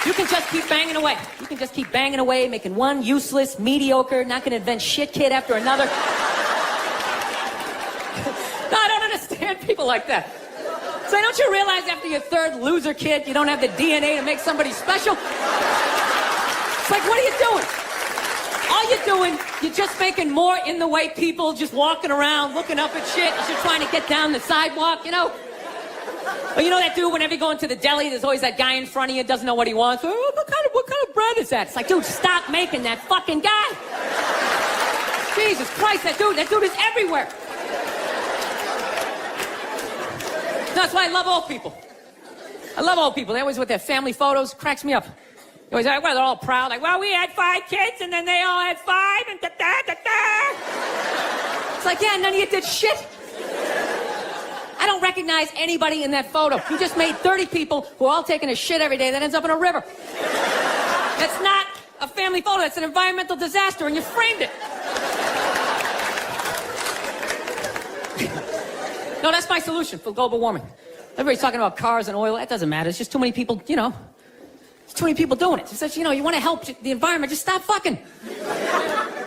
You can just keep banging away. You can just keep banging away, making one useless, mediocre, not gonna invent shit kid after another. No, I don't understand people like that. So don't you realize after your third loser kid, you don't have the DNA to make somebody special? It's like, what are you doing? All you're doing, you're just making more in the way people just walking around, looking up at shit as you're trying to get down the sidewalk, you know? Or you know that dude, whenever you go into the deli, there's always that guy in front of you, doesn't know what he wants. Oh, what kind of bread is that? It's like, dude, stop making that fucking guy. Jesus Christ, that dude is everywhere. That's why I love old people. I love old people. They always with their family photos, cracks me up. They always, well, they're all proud, like, well, we had 5 kids, and then they all had 5, and da-da-da-da. It's like, yeah, none of you did shit. I don't recognize anybody in that photo. You just made 30 people who are all taking a shit every day that ends up in a river. That's not a family photo. That's an environmental disaster, and you framed it. No, that's my solution for global warming. Everybody's talking about cars and oil. That doesn't matter. It's just too many people, you know. There's too many people doing it. It's just, you know, you want to help the environment, just stop fucking.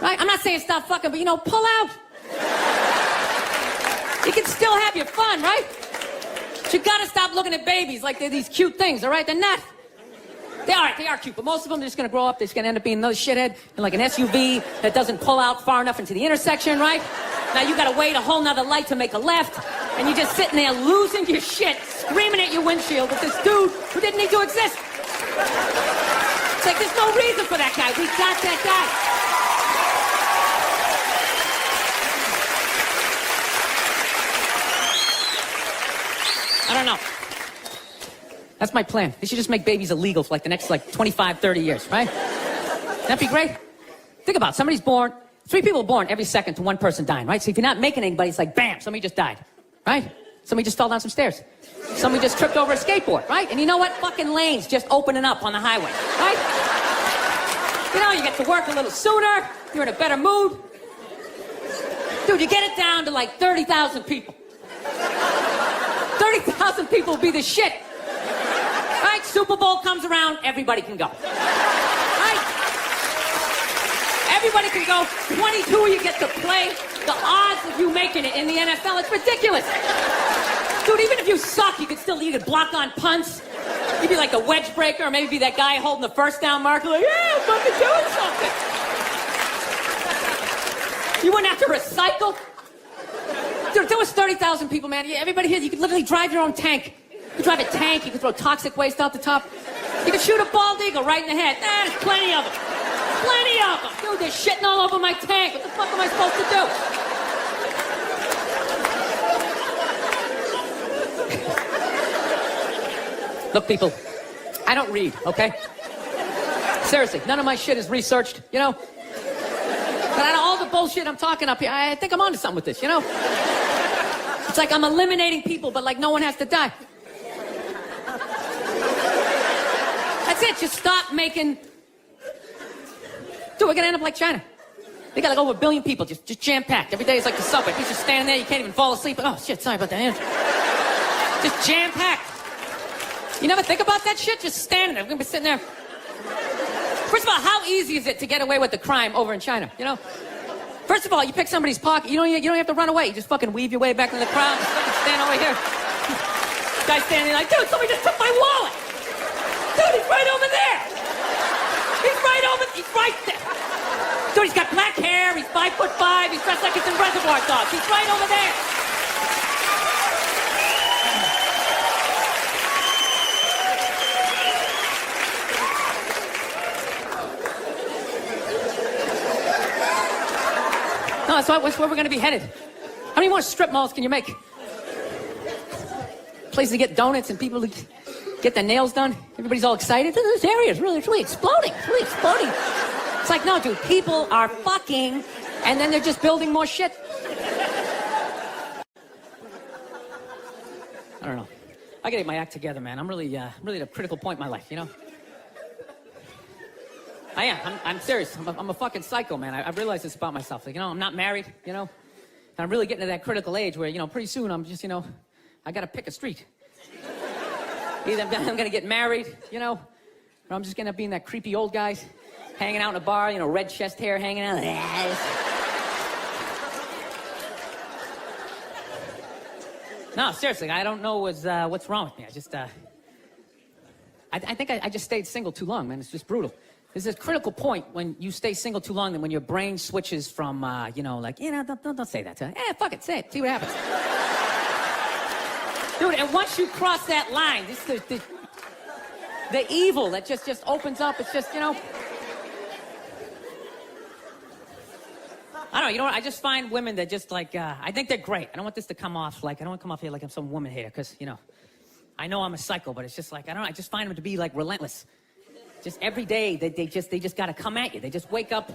Right? I'm not saying stop fucking, but, you know, pull out. You can still have your fun, right? But you gotta stop looking at babies like they're these cute things, all right? They're not. They are cute, but most of them are just gonna grow up, they're just gonna end up being another shithead in like an SUV that doesn't pull out far enough into the intersection, right? Now you gotta wait a whole nother light to make a left, and you're just sitting there losing your shit, screaming at your windshield with this dude who didn't need to exist. It's like, there's no reason for that guy. We got that guy. I don't know. That's my plan. They should just make babies illegal for like the next 25, 30 years, right? That'd be great. Think about it. Somebody's born, 3 people are born every second to 1 person dying, right? So if you're not making anybody, it's like, bam, somebody just died, right? Somebody just fell down some stairs. Somebody just tripped over a skateboard, right? And you know what? Fucking lanes just opening up on the highway, right? You know, you get to work a little sooner. You're in a better mood. Dude, you get it down to like 30,000 people. 30,000 people will be the shit. Right? Super Bowl comes around, everybody can go. Right? Everybody can go. 22 you get to play. The odds of you making it in the NFL, it's ridiculous. Dude, even if you suck, you could block on punts. You'd be like a wedge breaker, or maybe be that guy holding the first down marker, like, yeah, I'm fucking doing something. You wouldn't have to recycle. Dude, if there was 30,000 people, man, everybody here, you could literally drive your own tank. You could drive a tank, you could throw toxic waste out the top. You could shoot a bald eagle right in the head. There's plenty of them. Plenty of them. Dude, they're shitting all over my tank. What the fuck am I supposed to do? Look, people, I don't read, okay? Seriously, none of my shit is researched, you know? But out of all the bullshit I'm talking up here, I think I'm onto something with this, you know? It's like I'm eliminating people, but like no one has to die. That's it, just stop making... Dude, we're gonna end up like China. They got like over 1 billion people, just jam-packed. Every day is like the subway. You're just standing there, you can't even fall asleep. Oh, shit, sorry about that. Just jam-packed. You never think about that shit? Just standing there. We're gonna be sitting there. First of all, how easy is it to get away with the crime over in China, you know? First of all, you pick somebody's pocket, you don't have to run away. You just fucking weave your way back into the crowd, just fucking stand over here. Guy's standing there like, dude, somebody just took my wallet. Dude, he's right over there. He's right there. Dude, he's got black hair, he's 5'5", he's dressed like it's in Reservoir Dogs. He's right over there. No, that's where we're going to be headed. How many more strip malls can you make? Places to get donuts and people to get their nails done. Everybody's all excited. This area is really exploding. It's really exploding. It's like, no, dude, people are fucking, and then they're just building more shit. I don't know. I gotta get my act together, man. I'm really at a critical point in my life, you know? I am. I'm serious. I'm a fucking psycho, man. I realize this about myself. Like, you know, I'm not married, you know? And I'm really getting to that critical age where, you know, pretty soon I'm just, you know, I gotta pick a street. Either I'm gonna get married, you know, Or I'm just gonna be in that creepy old guy hanging out in a bar, you know, red chest hair hanging out. No, seriously, I don't know what's wrong with me. I just, I think I just stayed single too long, man. It's just brutal. There's a critical point when you stay single too long, and when your brain switches from, you know, like, you know, don't say that to her. Fuck it, say it, see what happens. Dude, and once you cross that line, this the evil that just opens up. It's just, you know. I don't know, you know what? I just find women that just like, I think they're great. I don't want this to come off like, I don't want to come off here like I'm some woman hater, because, you know, I know I'm a psycho, but it's just like, I don't know, I just find them to be like relentless. Just every day, they just got to come at you. They just wake up,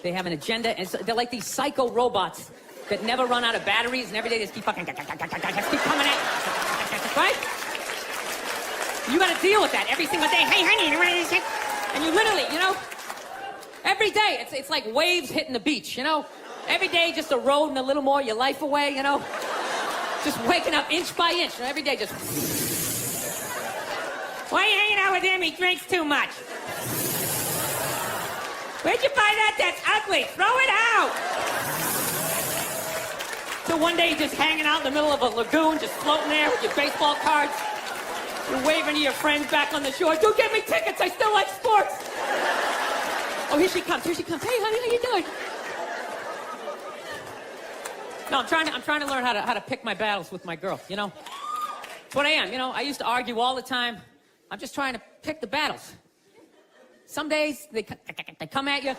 they have an agenda, and they're like these psycho robots that never run out of batteries, and every day they just keep fucking, just keep coming at you, right? You got to deal with that every single day. Hey, honey, you want this? And you literally, you know, every day, it's like waves hitting the beach, you know? Every day, just eroding a little more your life away, you know? Just waking up inch by inch, and every day just... Why are you hanging out with him? He drinks too much. Where'd you buy that? That's ugly. Throw it out. So one day, you're just hanging out in the middle of a lagoon, just floating there with your baseball cards. You're waving to your friends back on the shore. Dude, get me tickets. I still like sports. Oh, here she comes. Here she comes. Hey, honey, how you doing? No, I'm trying to learn how to pick my battles with my girl, you know? That's what I am, you know? I used to argue all the time. I'm just trying to pick the battles. Some days, they come at you.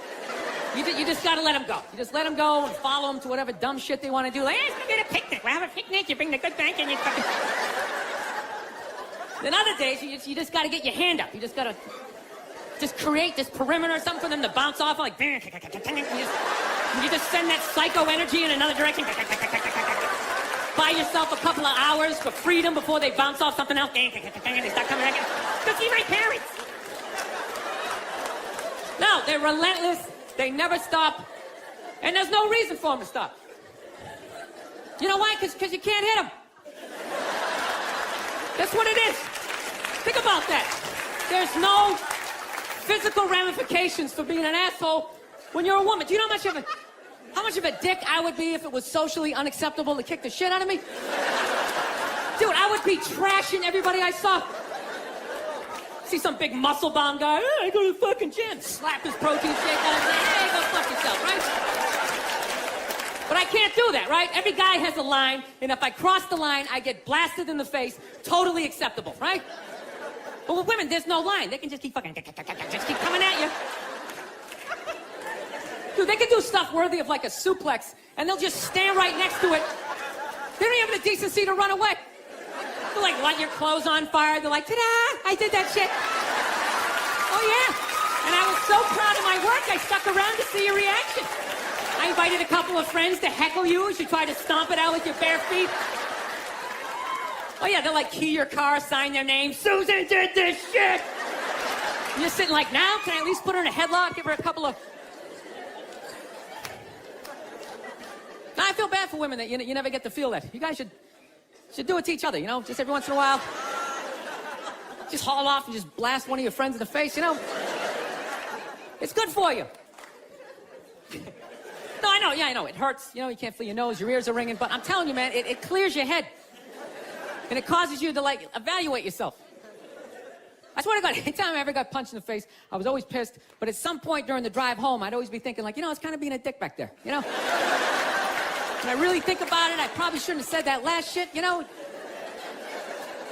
You just gotta let them go. You just let them go and follow them to whatever dumb shit they want to do. Like, let's go get a picnic. We'll have a picnic. You bring the good thing and you fucking... Then other days, you just gotta get your hand up. You just gotta... Just create this perimeter or something for them to bounce off like... You just send that psycho energy in another direction. Buy yourself a couple of hours for freedom before they bounce off something else. And they start coming back. Go see my parents. No, they're relentless. They never stop. And there's no reason for them to stop. You know why? Because you can't hit them. That's what it is. Think about that. There's no physical ramifications for being an asshole when you're a woman. Do you know how much of a dick I would be if it was socially unacceptable to kick the shit out of me? Dude, I would be trashing everybody I saw. See some big muscle-bound guy, hey, I go to the fucking gym, slap his protein shake out and say, hey, go fuck yourself, right? But I can't do that, right? Every guy has a line, and if I cross the line, I get blasted in the face. Totally acceptable, right? But with women, there's no line. They can just keep fucking, just keep coming at you. Dude, they can do stuff worthy of like a suplex, and they'll just stand right next to it. They don't even have the decency to run away. They'll like light your clothes on fire. They're like, ta-da, I did that shit. Oh yeah. And I was so proud of my work, I stuck around to see your reaction. I invited a couple of friends to heckle you as you try to stomp it out with your bare feet. Oh yeah, they'll like key your car, sign their name. Susan did this shit. And you're sitting like, now, can I at least put her in a headlock, give her a couple of... Now, I feel bad for women that you never get to feel that. You guys should do it to each other, you know? Just every once in a while. Just haul off and just blast one of your friends in the face, you know? It's good for you. No, I know, yeah, I know. It hurts, you know, you can't feel your nose, your ears are ringing, but I'm telling you, man, it clears your head. And it causes you to, like, evaluate yourself. I swear to God, anytime I ever got punched in the face, I was always pissed, but at some point during the drive home, I'd always be thinking, like, you know, I was kind of being a dick back there, you know? When I really think about it, I probably shouldn't have said that last shit, you know?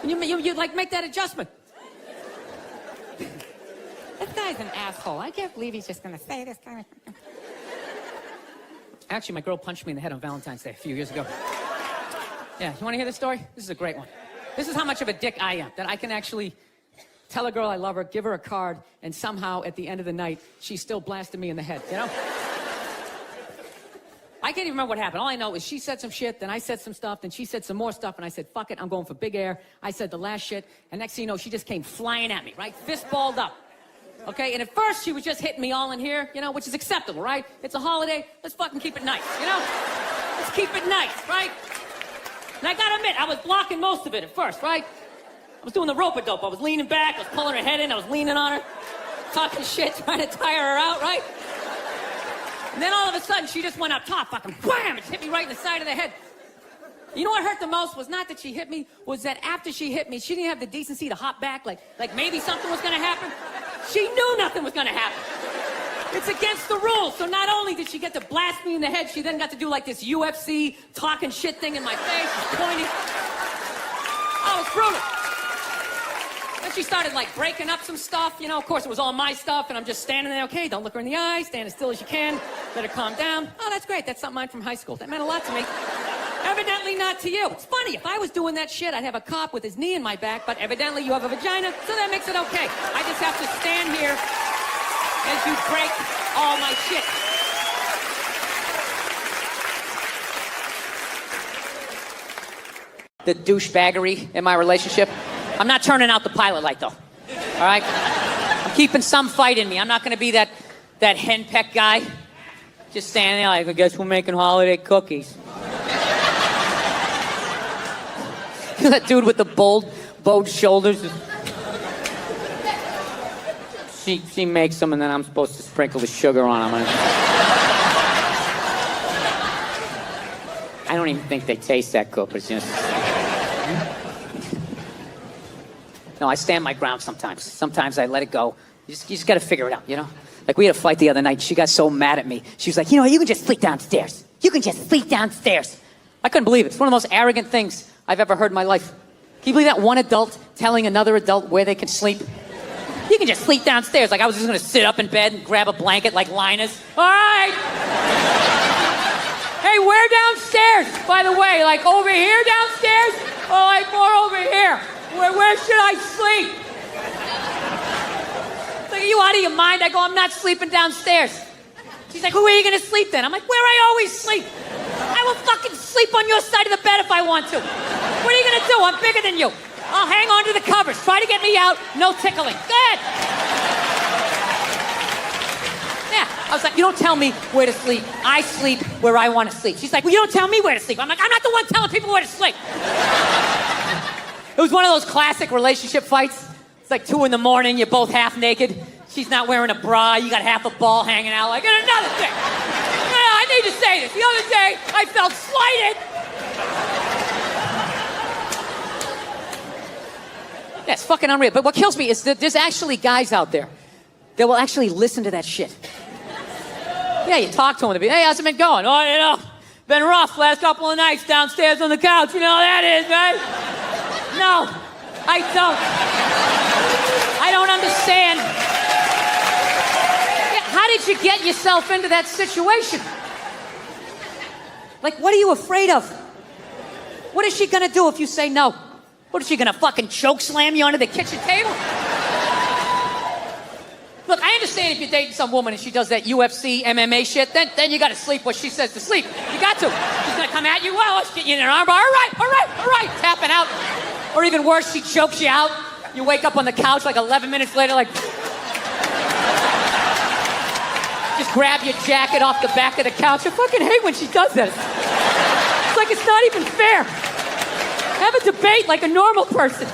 And you like, make that adjustment. This guy's an asshole. I can't believe he's just gonna say this kind of... Actually, my girl punched me in the head on Valentine's Day a few years ago. Yeah, you want to hear this story? This is a great one. This is how much of a dick I am, that I can actually tell a girl I love her, give her a card, and somehow at the end of the night, she's still blasting me in the head, you know? I can't even remember what happened. All I know is she said some shit, then I said some stuff, then she said some more stuff, and I said, fuck it, I'm going for big air. I said the last shit, and next thing you know, she just came flying at me, right? Fist balled up. Okay, and at first she was just hitting me all in here, you know, which is acceptable, right? It's a holiday, let's fucking keep it nice, you know? Let's keep it nice, right? And I gotta admit, I was blocking most of it at first, right? I was doing the rope-a-dope. I was leaning back, I was pulling her head in, I was leaning on her. talking shit, trying to tire her out, right? And then all of a sudden, she just went up top, fucking wham! It hit me right in the side of the head. You know what hurt the most was not that she hit me, was that after she hit me, she didn't have the decency to hop back, like maybe something was gonna happen. She knew nothing was gonna happen. It's against the rules. So not only did she get to blast me in the head, she then got to do like this UFC talking shit thing in my face, she's pointing. Oh, it was brutal. Then she started like breaking up some stuff, you know, of course it was all my stuff, and I'm just standing there, okay, don't look her in the eye, stand as still as you can, let her calm down. Oh, that's great, that's something mine from high school. That meant a lot to me. Evidently not to you. It's funny, if I was doing that shit, I'd have a cop with his knee in my back, but evidently you have a vagina, so that makes it okay. I just have to stand here as you break all my shit. The douchebaggery in my relationship. I'm not turning out the pilot light, though. All right? I'm keeping some fight in me. I'm not going to be that henpeck guy. Just standing there like, I guess we're making holiday cookies. You know that dude with the bowed shoulders? She makes them, and then I'm supposed to sprinkle the sugar on them. I don't even think they taste that good, but it's just... No, I stand my ground sometimes. Sometimes I let it go. You just got to figure it out, you know? Like, we had a fight the other night. She got so mad at me. She was like, you know, you can just sleep downstairs. You can just sleep downstairs. I couldn't believe it. It's one of the most arrogant things I've ever heard in my life. Can you believe that? One adult telling another adult where they can sleep? You can just sleep downstairs. Like I was just going to sit up in bed and grab a blanket like Linus. All right. Hey, where downstairs, by the way? Like over here downstairs? Or like more over here? Where should I sleep? Like, are you out of your mind? I go, I'm not sleeping downstairs. She's like, where are you going to sleep then? I'm like, where I always sleep. I will fucking sleep on your side of the bed if I want to. What are you going to do? I'm bigger than you. I'll hang on to the covers. Try to get me out. No tickling. Good. Yeah. I was like, you don't tell me where to sleep. I sleep where I want to sleep. She's like, well, you don't tell me where to sleep. I'm like, I'm not the one telling people where to sleep. It was one of those classic relationship fights. It's like 2 a.m, you're both half naked. She's not wearing a bra. You got half a ball hanging out. Like, and another thing. Yeah, I need to say this. The other day, I felt slighted. Yeah, it's fucking unreal. But what kills me is that there's actually guys out there that will actually listen to that shit. Yeah, you talk to them, they'll be, hey, how's it been going? Oh, you know, been rough last couple of nights downstairs on the couch. You know how that is, right? No, I don't. I don't understand. Yeah, how did you get yourself into that situation? Like, what are you afraid of? What is she gonna do if you say no? What is she gonna fucking choke slam you under the kitchen table? Look, I understand if you're dating some woman and she does that UFC, MMA shit, then you gotta sleep what she says to sleep. You got to. She's gonna come at you, well, let's get you in an armbar. All right, tapping out. Or even worse, she chokes you out. You wake up on the couch like 11 minutes later, like... Just grab your jacket off the back of the couch. I fucking hate when she does this. It's like it's not even fair. Have a debate like a normal person.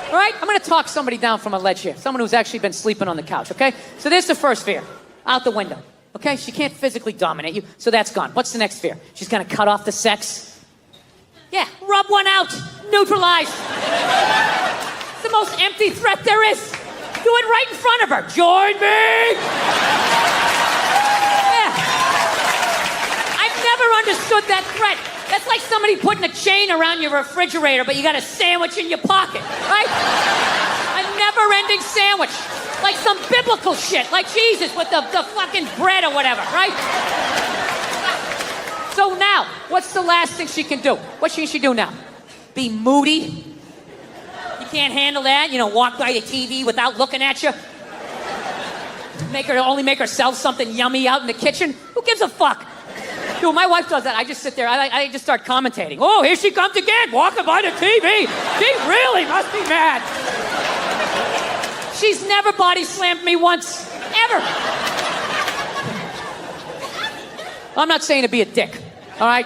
All right? I'm going to talk somebody down from a ledge here. Someone who's actually been sleeping on the couch, okay? So there's the first fear. Out the window. Okay? She can't physically dominate you, so that's gone. What's the next fear? She's going to cut off the sex. Yeah, rub one out. Neutralize. It's the most empty threat there is. Do it right in front of her. Join me! Yeah. I've never understood that threat. That's like somebody putting a chain around your refrigerator, but you got a sandwich in your pocket, right? A never-ending sandwich. Like some biblical shit, like Jesus with the fucking bread or whatever, right? So now, what's the last thing she can do? What should she do now? Be moody? You can't handle that? You know, walk by the TV without looking at you? Only make herself something yummy out in the kitchen? Who gives a fuck? Dude, my wife does that. I just sit there. I just start commentating. Oh, here she comes again, walking by the TV. She really must be mad. She's never body slammed me once, ever. I'm not saying to be a dick, all right?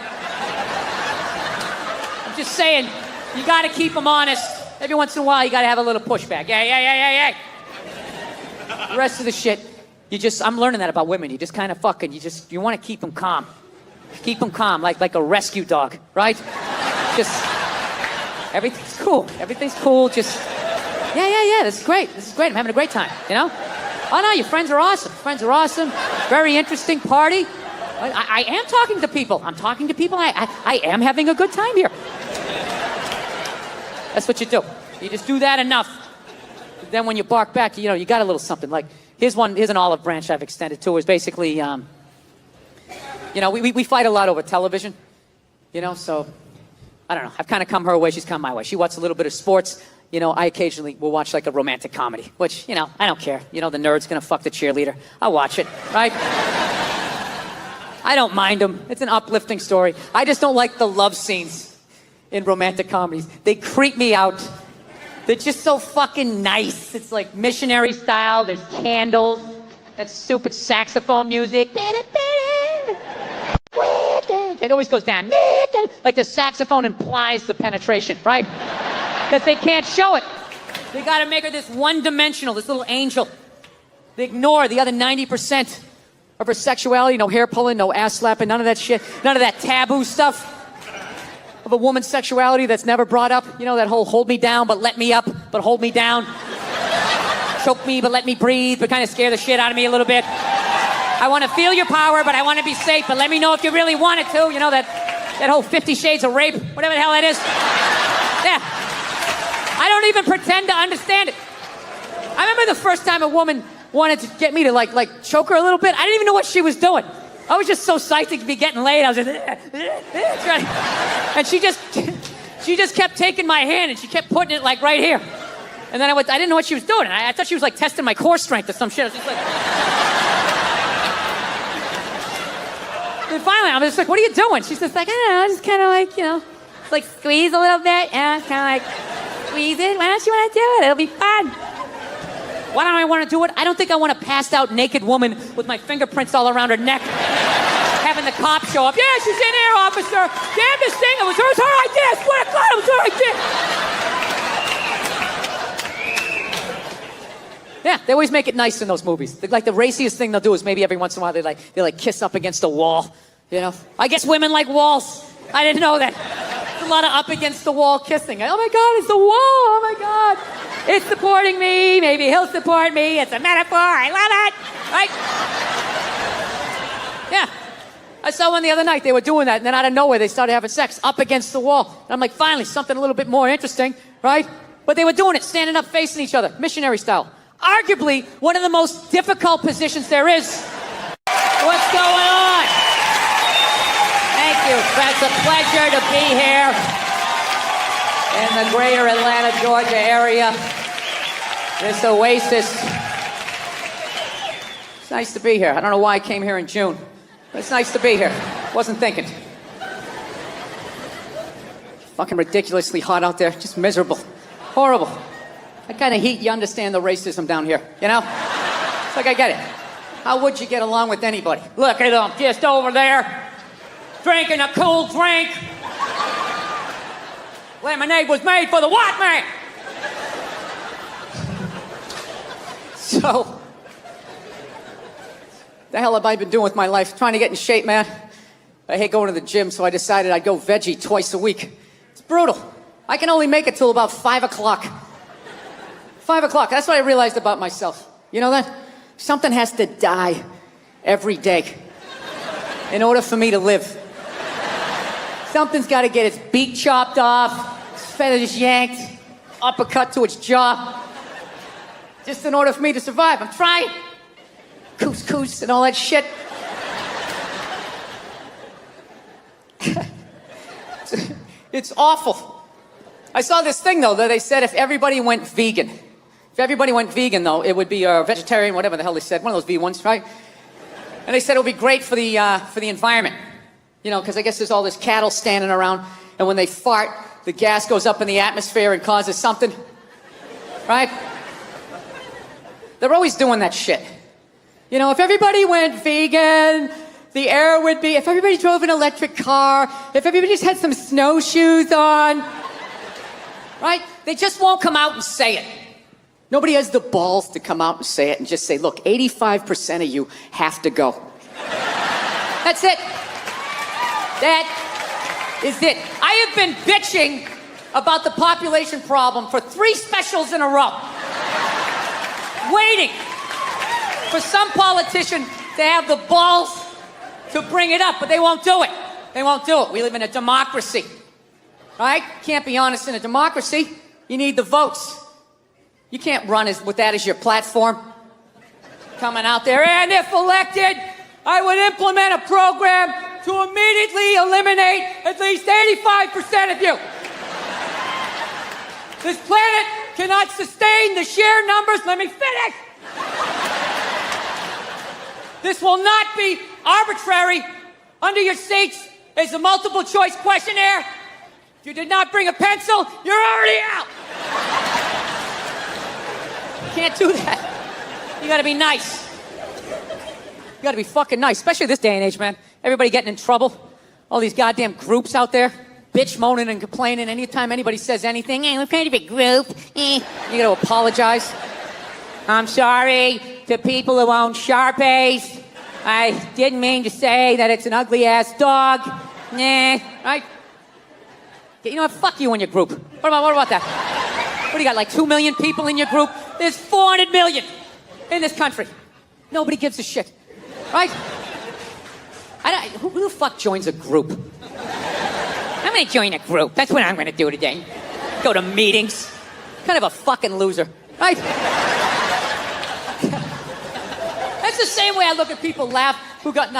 I'm just saying you got to keep them honest. Every once in a while, you got to have a little pushback. Yeah. The rest of the shit, I'm learning that about women. You just kind of you want to keep them calm. Keep them calm, like a rescue dog, right? Just, everything's cool. Everything's cool. Just, yeah, this is great. I'm having a great time, you know? Oh, no, your friends are awesome. Very interesting party. I am talking to people. I'm talking to people. I am having a good time here. That's what you do. You just do that enough. Then when you bark back, you got a little something. Like, here's an olive branch I've extended to. Is basically, we fight a lot over television. So, I don't know. I've kind of come her way. She's come my way. She watches a little bit of sports. I occasionally will watch like a romantic comedy, which, I don't care. The nerd's gonna fuck the cheerleader. I'll watch it, right? I don't mind them. It's an uplifting story. I just don't like the love scenes in romantic comedies. They creep me out. They're just so fucking nice. It's like missionary style. There's candles. That stupid saxophone music. It always goes down. Like the saxophone implies the penetration, right? Because they can't show it. They gotta make her this one-dimensional, this little angel. They ignore the other 90% of her sexuality. No hair pulling, no ass slapping, none of that shit. None of that taboo stuff of a woman's sexuality that's never brought up. That whole hold me down, but let me up, but hold me down. Choke me, but let me breathe, but kind of scare the shit out of me a little bit. I want to feel your power, but I want to be safe, but let me know if you really want it to. That whole 50 Shades of Rape, whatever the hell that is. Yeah. I don't even pretend to understand it. I remember the first time a woman wanted to get me to like choke her a little bit. I didn't even know what she was doing. I was just so psyched to be getting laid. I was just, and she just kept taking my hand and she kept putting it like right here. And then I didn't know what she was doing. I thought she was like testing my core strength or some shit. I was just like. And finally, I was just like, what are you doing? She's just like, I don't know, just kind of like, like squeeze a little bit. Yeah, kind of like squeeze it. Why don't you want to do it? It'll be fun. Why don't I want to do it? I don't think I want a passed out naked woman with my fingerprints all around her neck. Having the cop show up. Yeah, she's in here, officer. Damn this thing. It was her idea. I swear to God, it was her idea. Yeah, they always make it nice in those movies. Like the raciest thing they'll do is maybe every once in a while they kiss up against a wall. I guess women like walls. I didn't know that. There's a lot of up against the wall kissing. Oh my God, it's the wall. Oh my God. It's supporting me. Maybe he'll support me. It's a metaphor. I love it. Right? Yeah. I saw one the other night. They were doing that, and then out of nowhere, they started having sex up against the wall. And I'm like, finally, something a little bit more interesting, right? But they were doing it standing up facing each other, missionary style. Arguably, one of the most difficult positions there is. What's going on? Thank you. It's a pleasure to be here in the greater Atlanta, Georgia area. This oasis. It's nice to be here. I don't know why I came here in June, but it's nice to be here. Wasn't thinking. Fucking ridiculously hot out there. Just miserable. Horrible. That kind of heat, you understand the racism down here, It's like, I get it. How would you get along with anybody? Look at them, just over there, drinking a cool drink. Lemonade was made for the white man. So, the hell have I been doing with my life? Trying to get in shape, man. I hate going to the gym, so I decided I'd go veggie twice a week. It's brutal. I can only make it till about 5 o'clock. 5 o'clock, that's what I realized about myself. You know that? Something has to die every day in order for me to live. Something's got to get its beak chopped off, its feathers yanked, uppercut to its jaw. Just in order for me to survive. I'm trying. Couscous and all that shit. It's awful. I saw this thing, though, that they said if everybody went vegan. If everybody went vegan, though, it would be vegetarian, whatever the hell they said. One of those V ones, right? And they said it would be great for the environment. Because I guess there's all this cattle standing around, and when they fart, the gas goes up in the atmosphere and causes something. Right? They're always doing that shit. If everybody went vegan, the air would be... If everybody drove an electric car, if everybody just had some snowshoes on... Right? They just won't come out and say it. Nobody has the balls to come out and say it and just say, look, 85% of you have to go. That's it. That is it. I have been bitching about the population problem for 3 specials in a row. Waiting for some politician to have the balls to bring it up, but they won't do it. They won't do it. We live in a democracy, right? Can't be honest in a democracy. You need the votes. You can't run with that as your platform. Coming out there, and if elected, I would implement a program to immediately eliminate at least 85% of you. This planet cannot sustain the sheer numbers. Let me finish. This will not be arbitrary. Under your seats is a multiple choice questionnaire. If you did not bring a pencil, you're already out. You can't do that. You gotta be nice. You gotta be fucking nice, especially this day and age, man. Everybody getting in trouble. All these goddamn groups out there, bitch moaning and complaining. Anytime anybody says anything, hey, we're part of a group. You gotta apologize. I'm sorry to people who own Sharpies. I didn't mean to say that it's an ugly-ass dog. Nah, right? You know what? Fuck you and your group. What about that? What do you got, like 2 million people in your group? There's 400 million in this country. Nobody gives a shit, right? Who the fuck joins a group? I'm gonna join a group. That's what I'm gonna do today. Go to meetings. Kind of a fucking loser, right? That's the same way I look at people laugh who got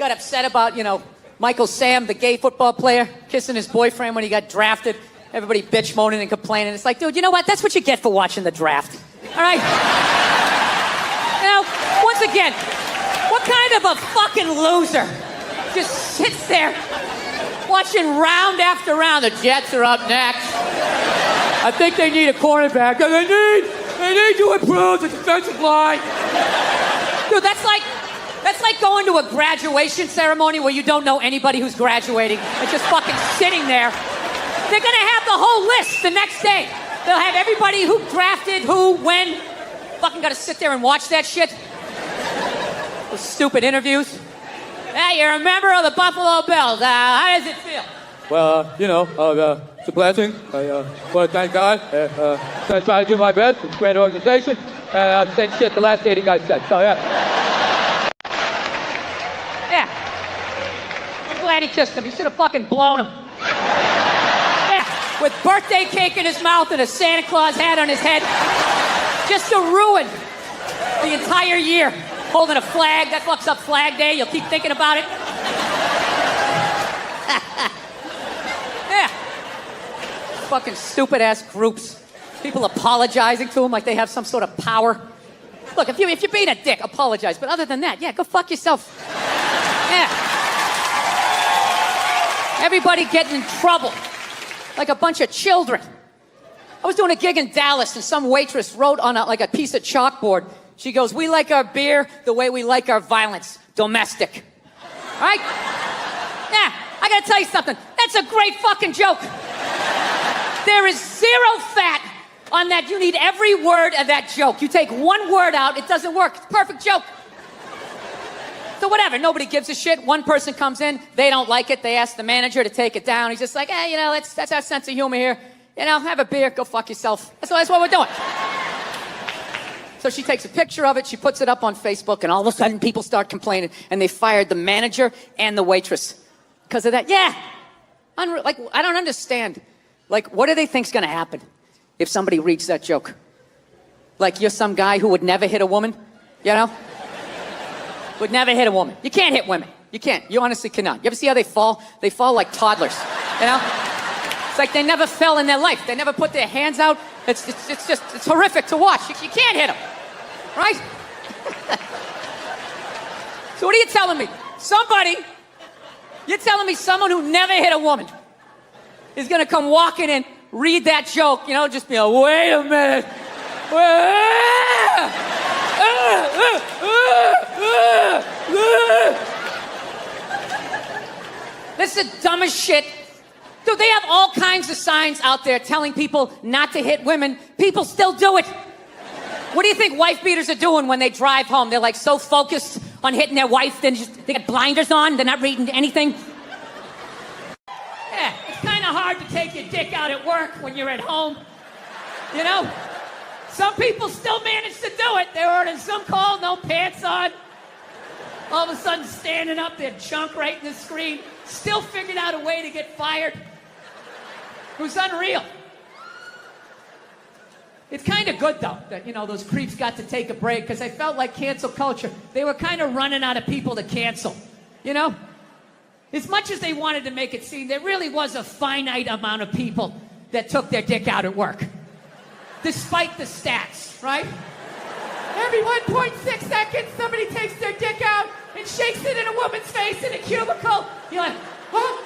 upset about, Michael Sam, the gay football player, kissing his boyfriend when he got drafted. Everybody bitch moaning and complaining. It's like, dude, you know what? That's what you get for watching the draft. All right? Now, once again, what kind of a fucking loser just sits there watching round after round? The Jets are up next. I think they need a cornerback. They need to improve the defensive line. Dude, that's like going to a graduation ceremony where you don't know anybody who's graduating. It's just fucking sitting there. They're gonna have the whole list the next day. They'll have everybody who drafted, who, when. Fucking gotta sit there and watch that shit. Those stupid interviews. Hey, you're a member of the Buffalo Bills. How does it feel? Well, it's a blessing. I want to thank God. I'm trying to do my best. It's a great organization. And I'm saying shit the last 80 guys said. So, yeah. Yeah. I'm glad he kissed him. He should have fucking blown him. Yeah. With birthday cake in his mouth and a Santa Claus hat on his head. Just to ruin the entire year. Holding a flag. That fucks up Flag Day. You'll keep thinking about it. Yeah. Fucking stupid ass groups. People apologizing to them like they have some sort of power. Look, if you're being a dick, apologize. But other than that, yeah, go fuck yourself. Yeah. Everybody getting in trouble. Like a bunch of children. I was doing a gig in Dallas and some waitress wrote on a piece of chalkboard. She goes, we like our beer the way we like our violence. Domestic. Right? Yeah, I gotta tell you something. That's a great fucking joke. There is zero fat on that. You need every word of that joke. You take one word out, it doesn't work. It's a perfect joke. So whatever, nobody gives a shit. One person comes in, they don't like it. They ask the manager to take it down. He's just like, hey, that's our sense of humor here. Have a beer, go fuck yourself. That's what we're doing. So she takes a picture of it, she puts it up on Facebook, and all of a sudden people start complaining, and they fired the manager and the waitress because of that. Yeah. I don't understand. What do they think's gonna happen if somebody reads that joke? Like, you're some guy who would never hit a woman, Would never hit a woman. You can't hit women. You can't. You honestly cannot. You ever see how they fall? They fall like toddlers, It's like they never fell in their life. They never put their hands out. It's horrific to watch. You can't hit them, right? So what are you telling me? You're telling me someone who never hit a woman is gonna come walking in, read that joke, just be like, wait a minute. This is the dumbest shit. Dude, they have all kinds of signs out there telling people not to hit women. People still do it. What do you think wife beaters are doing when they drive home? They're like so focused on hitting their wife, they got blinders on, they're not reading anything. Yeah, it's kind of hard to take your dick out at work when you're at home. You know? Some people still manage to do it. They're ordering some call, no pants on. All of a sudden standing up, their junk right in the screen. Still figured out a way to get fired. It was unreal. It's kind of good, though, that, you know, those creeps got to take a break, because I felt like cancel culture, they were kind of running out of people to cancel, you know? As much as they wanted to make it seem, there really was a finite amount of people that took their dick out at work. Despite the stats, right? Every 1.6 seconds, somebody takes their dick out and shakes it in a woman's face in a cubicle. You're like, huh?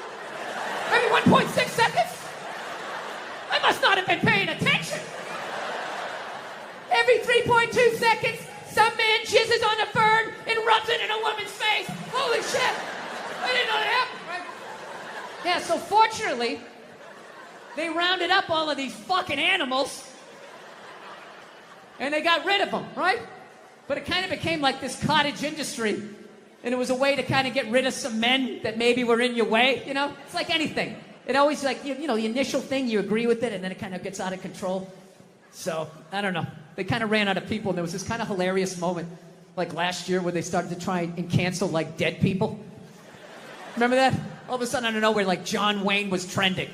Every 1.6 seconds? I must not have been paying attention. Every 3.2 seconds, some man jizzes on a bird and rubs it in a woman's face. Holy shit! I didn't know that happened, right? Yeah, so fortunately, they rounded up all of these fucking animals and they got rid of them, right? But it kind of became like this cottage industry, and it was a way to kind of get rid of some men that maybe were in your way, you know? It's like anything. It always, like, you know, the initial thing, you agree with it, and then it kind of gets out of control. So, I don't know. They kind of ran out of people, and there was this kind of hilarious moment, like last year, where they started to try and cancel, like, dead people. Remember that? All of a sudden, out of nowhere, like, John Wayne was trending.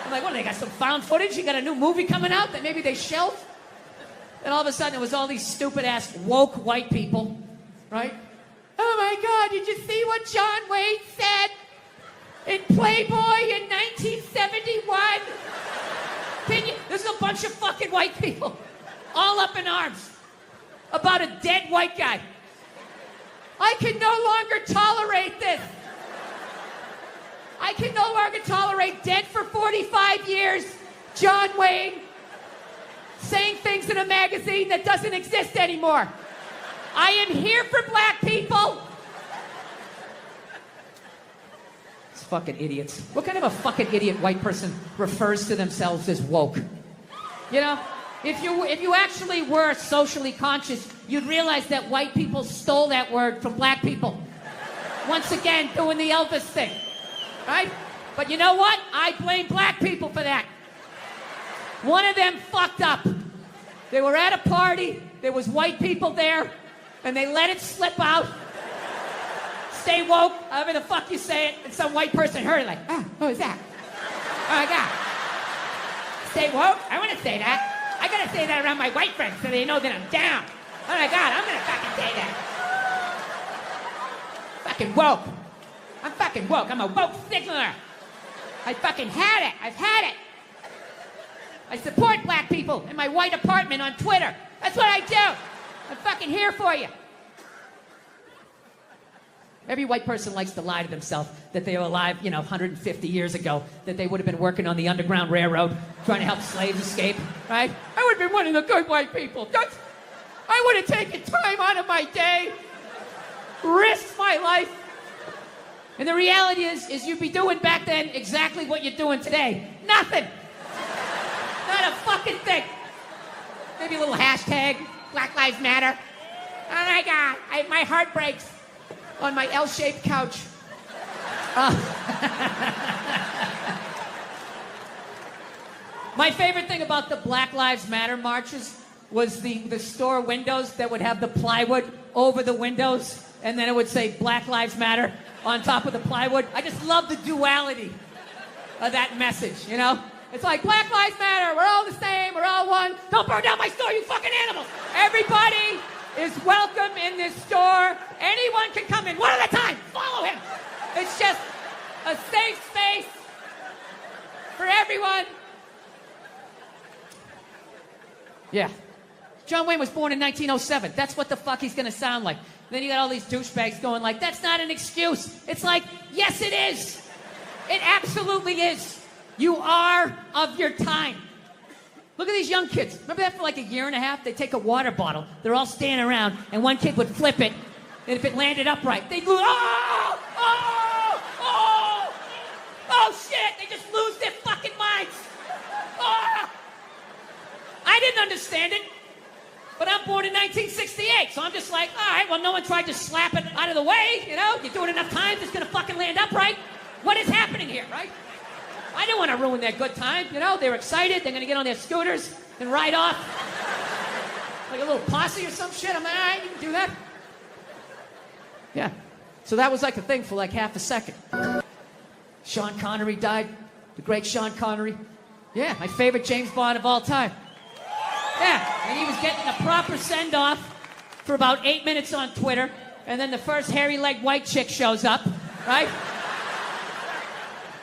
I'm like, what, they got some found footage? You got a new movie coming out that maybe they shelved? And all of a sudden, it was all these stupid-ass woke white people, right? Oh, my God, did you see what John Wayne said in Playboy in 1971? This is a bunch of fucking white people, all up in arms, about a dead white guy. I can no longer tolerate this. I can no longer tolerate dead for 45 years, John Wayne, saying things in a magazine that doesn't exist anymore. I am here for black people. These fucking idiots. What kind of a fucking idiot white person refers to themselves as woke? You know, if you actually were socially conscious, you'd realize that white people stole that word from black people. Once again, doing the Elvis thing, right? But you know what? I blame black people for that. One of them fucked up. They were at a party, there was white people there, and they let it slip out. Stay woke, however the fuck you say it, and some white person heard it like, what was that? Oh my God. Stay woke? I want to say that. I gotta say that around my white friends so they know that I'm down. Oh my God, I'm gonna fucking say that. Fucking woke. I'm fucking woke. I'm a woke signaler. I fucking had it. I've had it. I support black people in my white apartment on Twitter. That's what I do. I'm fucking here for you. Every white person likes to lie to themselves that they were alive, 150 years ago, that they would have been working on the Underground Railroad, trying to help slaves escape, right? I would have been one of the good white people. I would have taken time out of my day, risked my life. And the reality is you'd be doing back then exactly what you're doing today. Nothing. Not a fucking thing. Maybe a little hashtag, Black Lives Matter. Oh my God, my heart breaks on my L-shaped couch. My favorite thing about the Black Lives Matter marches was the store windows that would have the plywood over the windows, and then it would say Black Lives Matter on top of the plywood. I just love the duality of that message, you know? It's like, Black Lives Matter, we're all the same, we're all one. Don't burn down my store, you fucking animals. Everybody is welcome in this store. Anyone can come in, one at a time. Follow him. It's just a safe space for everyone. Yeah. John Wayne was born in 1907. That's what the fuck he's gonna sound like. Then you got all these douchebags going like, that's not an excuse. It's like, yes it is. It absolutely is. You are of your time. Look at these young kids. Remember that for like a year and a half? They'd take a water bottle. They're all standing around, and one kid would flip it, and if it landed upright, they'd lose. Oh, shit! They just lose their fucking minds. I didn't understand it. born in 1968. So I'm just like, all right, well, no one tried to slap it out of the way, you know? You do it enough times, it's gonna fucking land upright. What is happening here, right? I didn't want to ruin their good time, you know? They were excited, they're gonna get on their scooters and ride off. Like a little posse or some shit. I'm like, all right, you can do that. Yeah. So that was like a thing for like half a second. Sean Connery died. The great Sean Connery. Yeah, my favorite James Bond of all time. Yeah, and he was getting a proper send-off for about 8 minutes on Twitter, and then the first hairy-legged white chick shows up, right?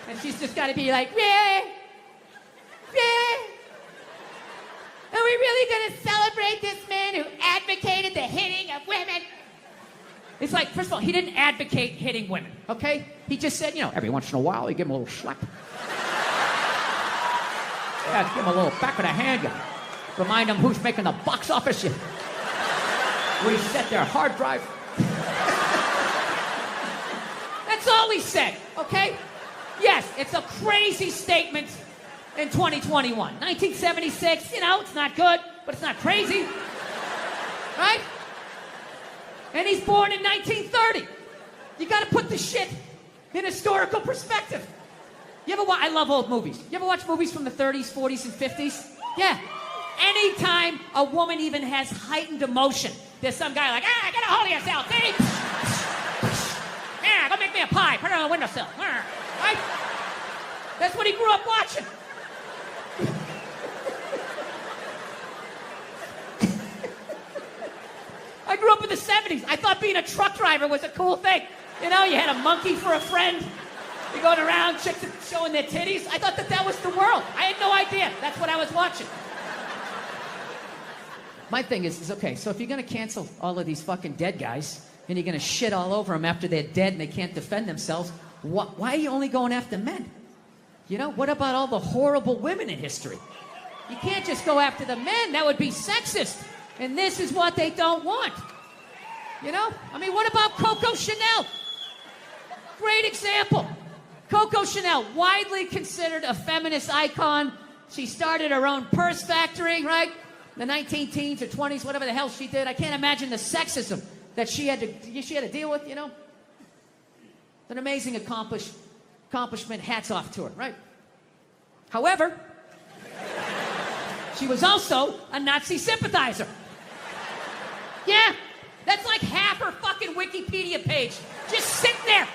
And she's just got to be like, yeah, yeah. Are we really going to celebrate this man who advocated the hitting of women? It's like, first of all, he didn't advocate hitting women, okay? He just said, you know, every once in a while, you give him a little slap. Yeah, give him a little back of the hand. You remind them who's making the box office. You reset their hard drive. That's all he said, okay? Yes, it's a crazy statement in 2021. 1976, you know, it's not good, but it's not crazy. Right? And he's born in 1930. You gotta put the shit in historical perspective. You ever watch, I love old movies. You ever watch movies from the 30s, 40s, and 50s? Yeah. Anytime a woman even has heightened emotion, there's some guy like, get a hold of yourself, see? Yeah, go make me a pie, put it on the windowsill. Right? That's what he grew up watching. I grew up in the 70s. I thought being a truck driver was a cool thing. You know, you had a monkey for a friend. You're going around, chicks showing their titties. I thought that was the world. I had no idea. That's what I was watching. My thing is okay, so if you're going to cancel all of these fucking dead guys, and you're going to shit all over them after they're dead and they can't defend themselves, why are you only going after men? You know, what about all the horrible women in history? You can't just go after the men. That would be sexist. And this is what they don't want. You know? I mean, what about Coco Chanel? Great example. Coco Chanel, widely considered a feminist icon. She started her own purse factory, right? In the 19-teens or 20s, whatever the hell she did. I can't imagine the sexism that she had to deal with, you know? An amazing accomplishment. Hats off to her, right? However, she was also a Nazi sympathizer. Yeah, that's like half her fucking Wikipedia page. Just sitting there,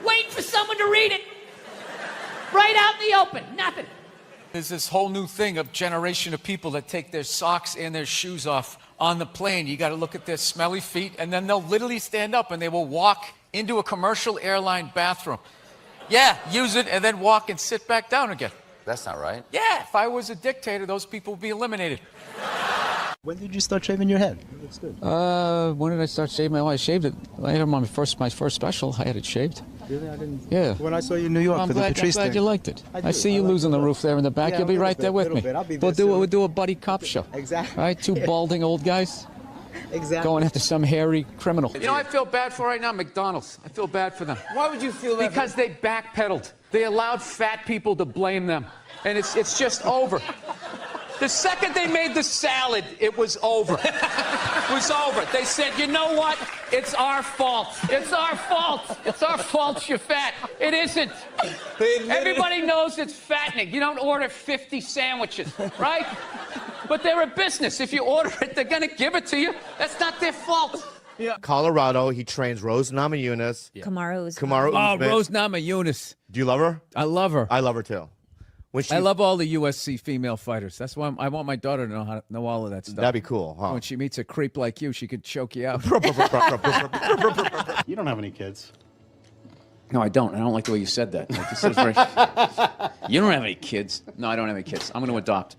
waiting for someone to read it. Right out in the open, nothing. There's this whole new thing of generation of people that take their socks and their shoes off on the plane. You got to look at their smelly feet, and then they'll literally stand up and they will walk into a commercial airline bathroom. Yeah, use it and then walk and sit back down again. That's not right. Yeah, if I was a dictator, those people would be eliminated. When did you start shaving your head? It looks good. When did I start shaving my head? I shaved it. I had my first special. I had it shaved. Really? I didn't. Yeah. When I saw you in New York for the Patrice I'm glad thing. you liked it. I see you losing the roof there in the back. Yeah, You'll be right bit, there with me. I'll be there We'll do a buddy cop show. Exactly. All right, two balding old guys. Exactly. Going after some hairy criminal. You know, I feel bad for right now, McDonald's. I feel bad for them. Why would you feel that? Because they backpedaled. They allowed fat people to blame them. And it's just over. The second they made the salad, it was over. It was over. They said, you know what? It's our fault. It's our fault. It's our fault you're fat. It isn't. Everybody knows it's fattening. You don't order 50 sandwiches, right? But they're a business. If you order it, they're going to give it to you. That's not their fault. Yeah. Colorado, he trains Rose Namajunas. Yeah. Kamaru Usman. Rose Namajunas. Do you love her? I love her. I love her too. I love all the USC female fighters. That's why I want my daughter to know how to know all of that stuff. That'd be cool, huh? When she meets a creep like you, she could choke you out. You don't have any kids. No, I don't. I don't like the way you said that. Like, you said very... You don't have any kids. No, I don't have any kids. I'm going to adopt.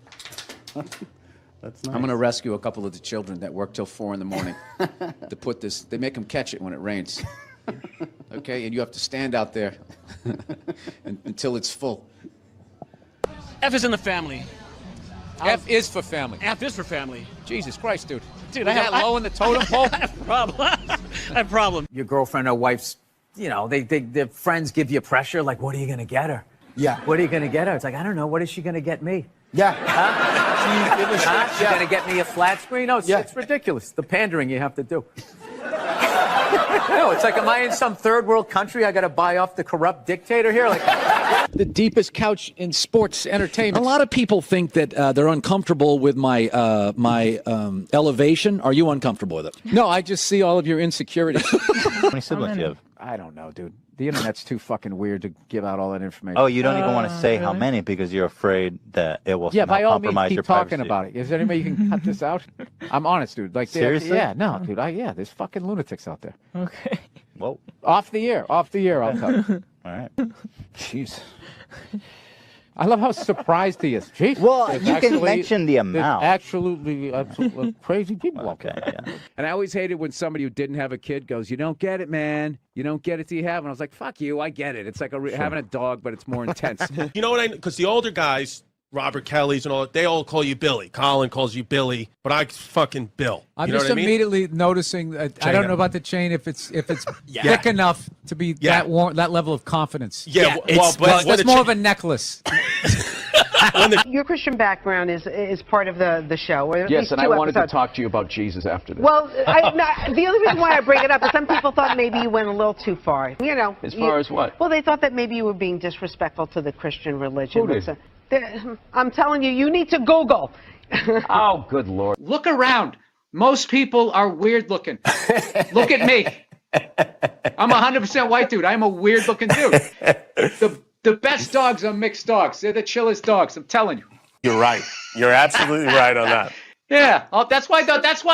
That's nice. I'm going to rescue a couple of the children that work till 4 in the morning to put this. They make them catch it when it rains. Okay, and you have to stand out there until it's full. F is in the family. F is for family. F is for family. Jesus Christ, dude. Dude, I have low in the totem pole. I have a problem. I have a problem. Your girlfriend or wife's, you know, their friends give you pressure, like, what are you going to get her? Yeah. What are you going to get her? It's like, I don't know. What is she going to get me? Yeah. Huh? You're gonna get me a flat screen? No, it's ridiculous. The pandering you have to do. No, it's like, am I in some third world country? I got to buy off the corrupt dictator here? Like, The deepest couch in sports entertainment. A lot of people think that they're uncomfortable with my elevation. Are you uncomfortable with it? No, I just see all of your insecurities. How many siblings do you have? I don't know, dude. The internet's too fucking weird to give out all that information. Oh, you don't even want to say how many because you're afraid that it will Yeah, by all means, compromise keep your talking privacy. about it. Is there any way you can cut this out? I'm honest, dude. Like, Seriously? Yeah, no, dude. There's fucking lunatics out there. Okay. Whoa. Off the air, I'll tell you. All right. Jeez. I love how surprised he is. Jeez. Well, There's you can mention the amount. There's absolutely crazy people out Okay, there. yeah. And I always hated when somebody who didn't have a kid goes, "You don't get it, man. You don't get it till you have." And I was like, "Fuck you, I get it. It's like having a dog, but it's more intense." You know what because the older guys, Robert Kelly's and all, they all call you Billy. Colin calls you Billy, but I fucking Bill. I'm You know just what I mean? immediately noticing. I don't know about the chain if it's thick enough to be that level of confidence. Yeah, that's more of a necklace. Your Christian background is part of the show. Or at Yes, least and two I wanted to episodes. talk to you about Jesus after this. Well, the only reason why I bring it up is some people thought maybe you went a little too far. You know. As far as what? Well, they thought that maybe you were being disrespectful to the Christian religion. Who did? I'm telling you, you need to Google. Oh, good Lord. Look around. Most people are weird looking. Look at me. I'm 100% white dude. I'm a weird looking dude. The best dogs are mixed dogs. They're the chillest dogs. I'm telling you. You're right. You're absolutely right on that. Yeah. Oh, that's why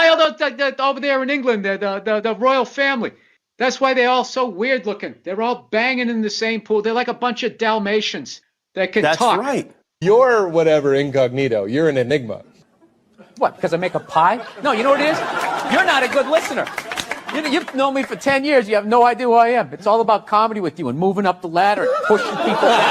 all over there in England, the royal family. That's why they're all so weird looking. They're all banging in the same pool. They're like a bunch of Dalmatians that can talk. That's right. You're whatever incognito. You're an enigma. What, because I make a pie? No, you know what it is? You're not a good listener. You've known me for 10 years. You have no idea who I am. It's all about comedy with you and moving up the ladder and pushing people down.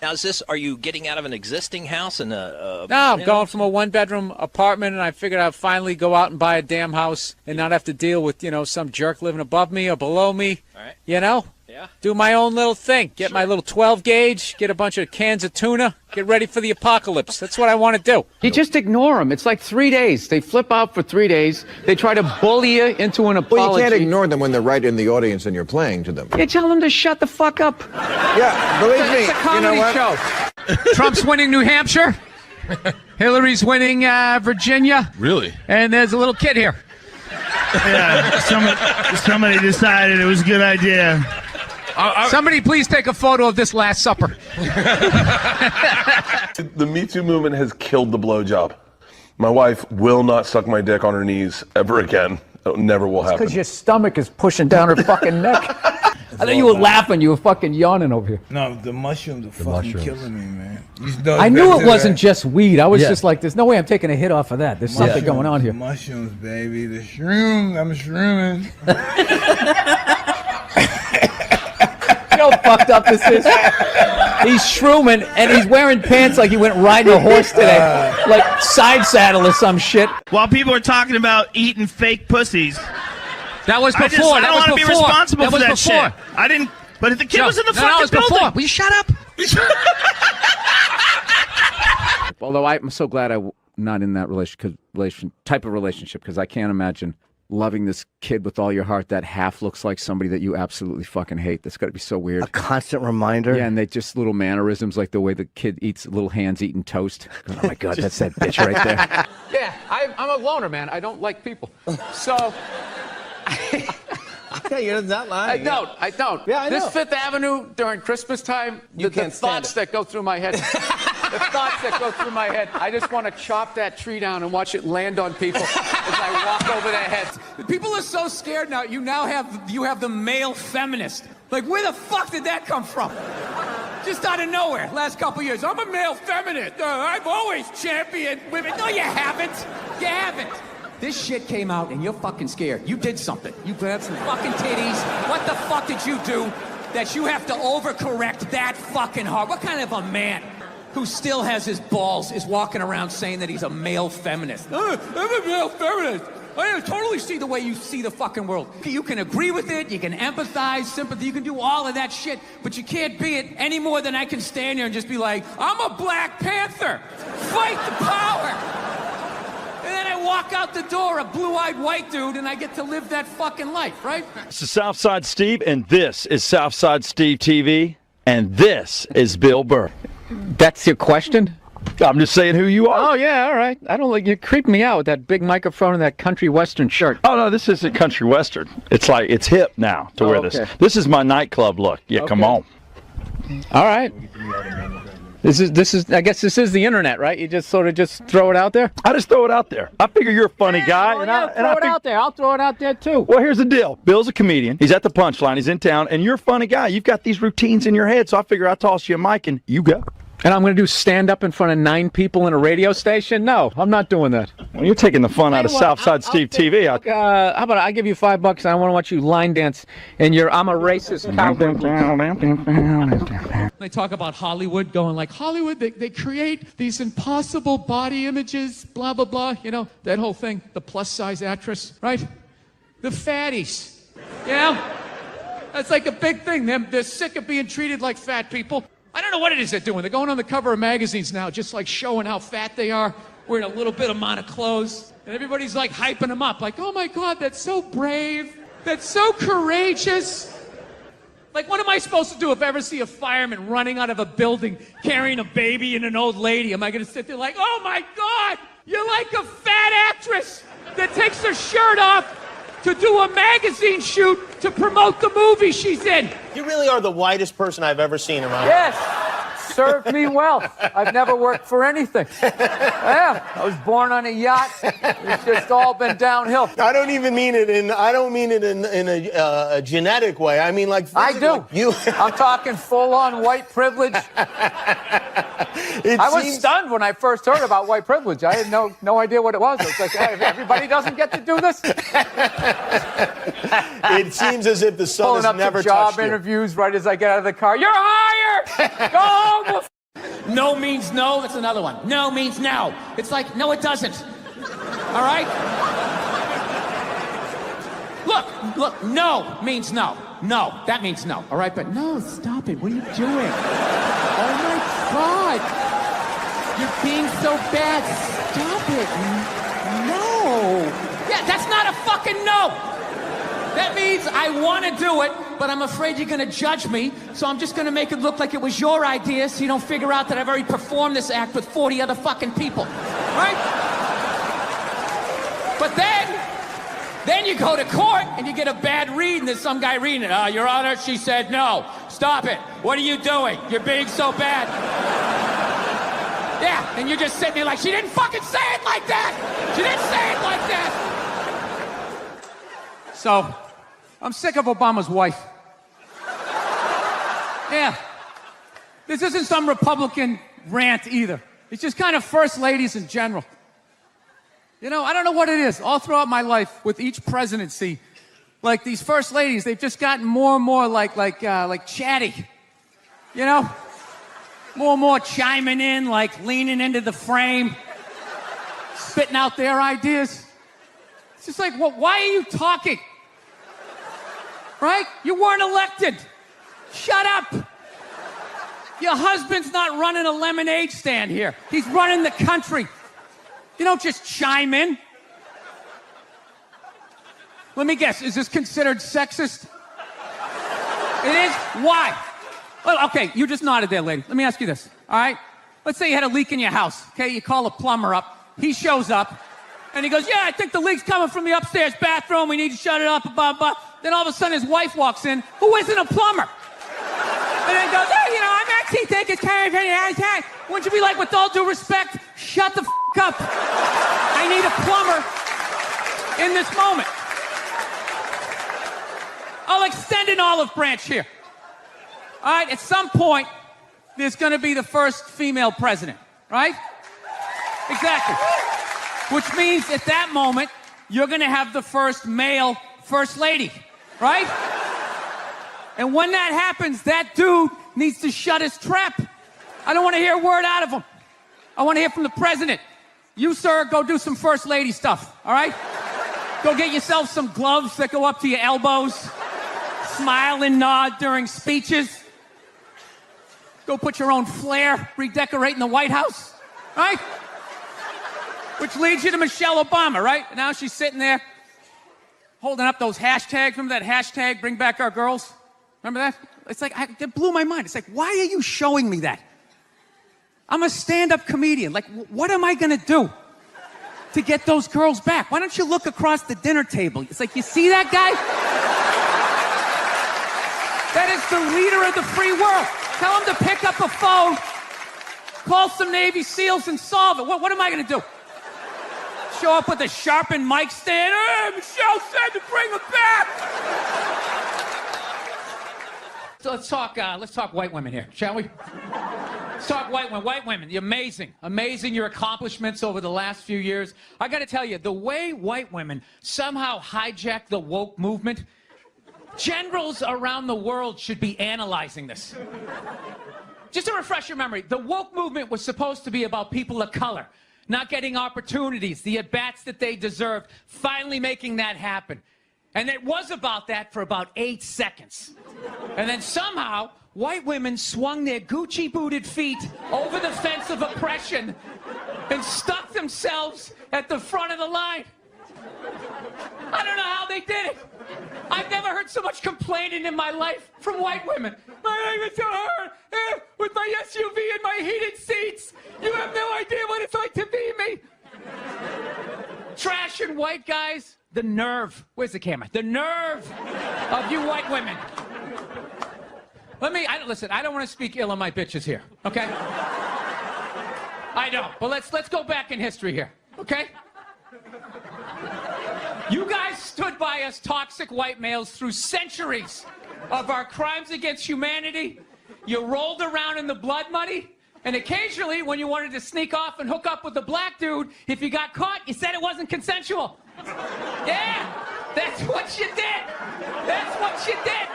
Now, are you getting out of an existing house and No, I'm going from a 1-bedroom apartment, and I figured I'd finally go out and buy a damn house and not have to deal with, some jerk living above me or below me. All right. Yeah. Do my own little thing. Get my little 12 gauge, get a bunch of cans of tuna, get ready for the apocalypse. That's what I want to do. You just ignore them. It's like 3 days. They flip out for 3 days. They try to bully you into an apology. Well, you can't ignore them when they're right in the audience and you're playing to them. You tell them to shut the fuck up. Yeah, believe me. It's a comedy you know what? show. Trump's winning New Hampshire. Hillary's winning Virginia. Really? And there's a little kid here. Yeah, somebody decided it was a good idea. Somebody please take a photo of this Last Supper. The Me Too movement has killed the blowjob. My wife will not suck my dick on her knees ever again. It never will happen. Because your stomach is pushing down her fucking neck. I thought you were laughing. You were fucking yawning over here. No, the mushrooms are fucking killing me, man. I knew it wasn't just weed. I was just like, there's no way I'm taking a hit off of that. There's something going on here. Mushrooms, baby. The shrooms. I'm shrooming. You know how fucked up this is? He's shrooming, and he's wearing pants like he went riding a horse today. Like side saddle or some shit. While people are talking about eating fake pussies. That was before. I don't want to be responsible for that shit. I didn't. But if the kid was in the fucking building. Before. Will you shut up? Although I'm so glad I'm not in that type of relationship, because I can't imagine loving this kid with all your heart that half looks like somebody that you absolutely fucking hate. That's got to be so weird. A constant reminder. Yeah, and they just little mannerisms, like the way the kid eats little hands eating toast. Oh my God, that's that bitch right there. Yeah, I'm a loner, man. I don't like people. So... Yeah, you're not lying. I don't. Yeah, I know. This Fifth Avenue during Christmas time, the thoughts that go through my head. The thoughts that go through my head. I just want to chop that tree down and watch it land on people as I walk over their heads. People are so scared now. You have the male feminist. Like, where the fuck did that come from? Just out of nowhere. Last couple years, I'm a male feminist. I've always championed women. No, you haven't. You haven't. This shit came out and you're fucking scared. You did something. You grabbed some fucking titties. What the fuck did you do that you have to overcorrect that fucking hard? What kind of a man? who still has his balls is walking around saying that he's a male feminist. I'm a male feminist. I totally see the way you see the fucking world. You can agree with it, you can empathize, sympathy, you can do all of that shit, but you can't be it any more than I can stand here and just be like, I'm a Black Panther. Fight the power. And then I walk out the door, a blue-eyed white dude, and I get to live that fucking life, right? This is Southside Steve, and this is Southside Steve TV, and this is Bill Burr. That's your question? I'm just saying who you are. Oh, yeah, all right. I don't like you creep me out with that big microphone and that country western shirt. Oh, no, this isn't country western. It's like, it's hip now to wear this. This is my nightclub look. Yeah, come on. All right. This is. I guess this is the internet, right? You just sort of just throw it out there? I just throw it out there. I figure you're a funny guy. Well, throw it out there. I'll throw it out there, too. Well, here's the deal. Bill's a comedian. He's at the Punchline. He's in town, and you're a funny guy. You've got these routines in your head, so I figure I'll toss you a mic, and you go. And I'm going to do stand-up in front of 9 people in a radio station? No, I'm not doing that. Well, you're taking the fun out of Southside Steve TV. How about I give you $5 and I want to watch you line dance and I'm a racist cowboy. They talk about Hollywood going like, Hollywood, they create these impossible body images, blah, blah, blah. You know, that whole thing, the plus-size actress, right? The fatties. Yeah? That's like a big thing. They're sick of being treated like fat people. I don't know what it is they're doing. They're going on the cover of magazines now, just like showing how fat they are, wearing a little bit amount of clothes. And everybody's like hyping them up, like, oh my God, that's so brave. That's so courageous. Like, what am I supposed to do if I ever see a fireman running out of a building carrying a baby and an old lady? Am I going to sit there like, oh my God, you're like a fat actress that takes her shirt off to do a magazine shoot to promote the movie she's in? You really are the whitest person I've ever seen around. Yes, served me well. I've never worked for anything. Yeah, I was born on a yacht. It's just all been downhill. I don't even mean it in. I don't mean it in a genetic way. I mean like. I do. You. I'm talking full-on white privilege. I was stunned when I first heard about white privilege. I had no idea what it was. It's like, hey, everybody doesn't get to do this. It seems as if the sun has never touched you. Job interviews right as I get out of the car. You're hired. Go home. No means no. That's another one. No means no. It's like, no, it doesn't. All right? Look, no means no. No, that means no. All right, but no, stop it. What are you doing? Oh my God. You're being so bad. Stop it. No. Yeah, that's not a fucking no. That means I want to do it, but I'm afraid you're going to judge me, so I'm just going to make it look like it was your idea so you don't figure out that I've already performed this act with 40 other fucking people. Right? But then you go to court and you get a bad read and there's some guy reading it. Your Honor, she said no. Stop it. What are you doing? You're being so bad. Yeah, and you're just sitting there like, she didn't fucking say it like that. She didn't say it like that. So, I'm sick of Obama's wife. Yeah. This isn't some Republican rant either. It's just kind of first ladies in general. You know, I don't know what it is. All throughout my life, with each presidency, like these first ladies, they've just gotten more and more like chatty. You know? More and more chiming in, like leaning into the frame, spitting out their ideas. It's just like, well, why are you talking? Right? You weren't elected. Shut up. Your husband's not running a lemonade stand here. He's running the country. You don't just chime in. Let me guess, is this considered sexist? It is? Why? Well, okay, you just nodded there, lady. Let me ask you this, all right? Let's say you had a leak in your house, okay? You call a plumber up. He shows up, and he goes, yeah, I think the leak's coming from the upstairs bathroom. We need to shut it up, blah, blah. Then all of a sudden his wife walks in, who isn't a plumber. And then goes, hey, you know, I'm actually thinking it's kind of... Wouldn't you be like, with all due respect, shut the up. I need a plumber in this moment. I'll extend an olive branch here. All right, at some point, there's going to be the first female president, right? Exactly. Which means at that moment, you're going to have the first male first lady, right? And when that happens, that dude needs to shut his trap. I don't want to hear a word out of them. I want to hear from the president. You, sir, go do some first lady stuff, all right? Go get yourself some gloves that go up to your elbows. Smile and nod during speeches. Go put your own flair redecorating the White House, right? Which leads you to Michelle Obama, right? Now she's sitting there holding up those hashtags. Remember that hashtag, bring back our girls? Remember that? It's like, it blew my mind. It's like, why are you showing me that? I'm a stand-up comedian. Like, what am I going to do to get those girls back? Why don't you look across the dinner table? It's like, you see that guy? That is the leader of the free world. Tell him to pick up a phone, call some Navy SEALs and solve it. What am I going to do? Show up with a sharpened mic stand? Hey, Michelle said to bring him back. So let's talk white women here, shall we? Let's talk white women. White women, amazing your accomplishments over the last few years. I got to tell you, the way white women somehow hijack the woke movement, generals around the world should be analyzing this. Just to refresh your memory, the woke movement was supposed to be about people of color not getting opportunities, the at-bats that they deserved, finally making that happen. And it was about that for about 8 seconds. And then somehow, white women swung their Gucci-booted feet over the fence of oppression and stuck themselves at the front of the line. I don't know how they did it. I've never heard so much complaining in my life from white women. My life is so hard with my SUV and my heated seats. You have no idea what it's like to be me. Trash and white guys, the nerve. Where's the camera? The nerve of you white women. Listen, I don't want to speak ill of my bitches here, okay? I don't, but let's go back in history here, okay? You guys stood by us toxic white males through centuries of our crimes against humanity. You rolled around in the blood money, and occasionally, when you wanted to sneak off and hook up with a black dude, if you got caught, you said it wasn't consensual. Yeah, that's what you did. That's what you did.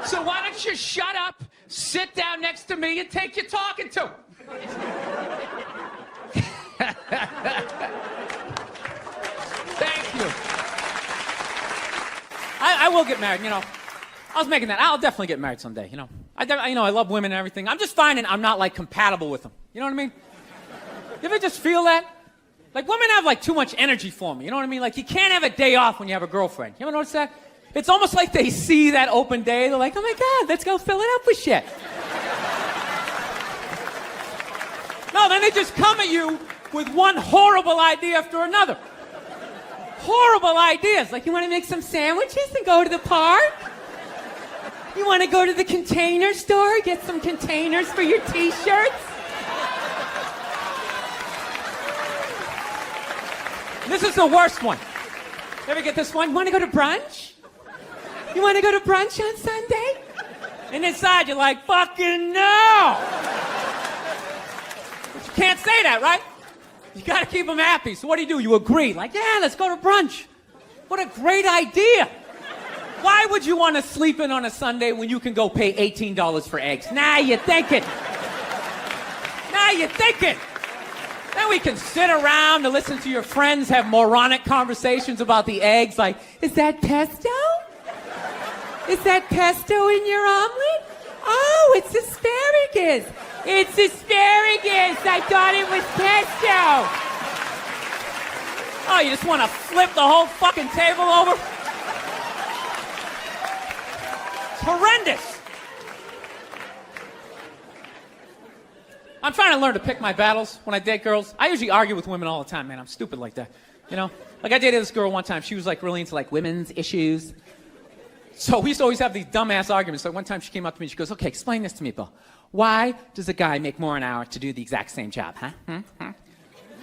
So why don't you shut up, sit down next to me, and take your talking to? Thank you. I will get married, you know. I was making that. I'll definitely get married someday, you know. I love women and everything. I'm just finding I'm not, like, compatible with them. You know what I mean? You ever just feel that? Like, women have, like, too much energy for me. You know what I mean? Like, you can't have a day off when you have a girlfriend. You ever notice that? It's almost like they see that open day. They're like, oh, my God, let's go fill it up with shit. No, then they just come at you with one horrible idea after another. Horrible ideas. Like, you want to make some sandwiches and go to the park? You want to go to the Container store, get some containers for your T-shirts? This is the worst one. You ever get this one? You want to go to brunch? You want to go to brunch on Sunday? And inside you're like, fucking no! But you can't say that, right? You got to keep them happy. So what do? You agree. Like, yeah, let's go to brunch. What a great idea. Why would you want to sleep in on a Sunday when you can go pay $18 for eggs? Now you're thinking. Now you're thinking. Then we can sit around and listen to your friends have moronic conversations about the eggs. Like, is that pesto? Is that pesto in your omelet? Oh, it's asparagus. It's asparagus. I thought it was pesto. Oh, you just want to flip the whole fucking table over? It's horrendous. I'm trying to learn to pick my battles when I date girls. I usually argue with women all the time, man. I'm stupid like that. You know? Like, I dated this girl one time. She was, like, really into, like, women's issues. So we used to always have these dumbass arguments. Like, one time she came up to me and she goes, okay, explain this to me, Bill. Why does a guy make more an hour to do the exact same job, huh?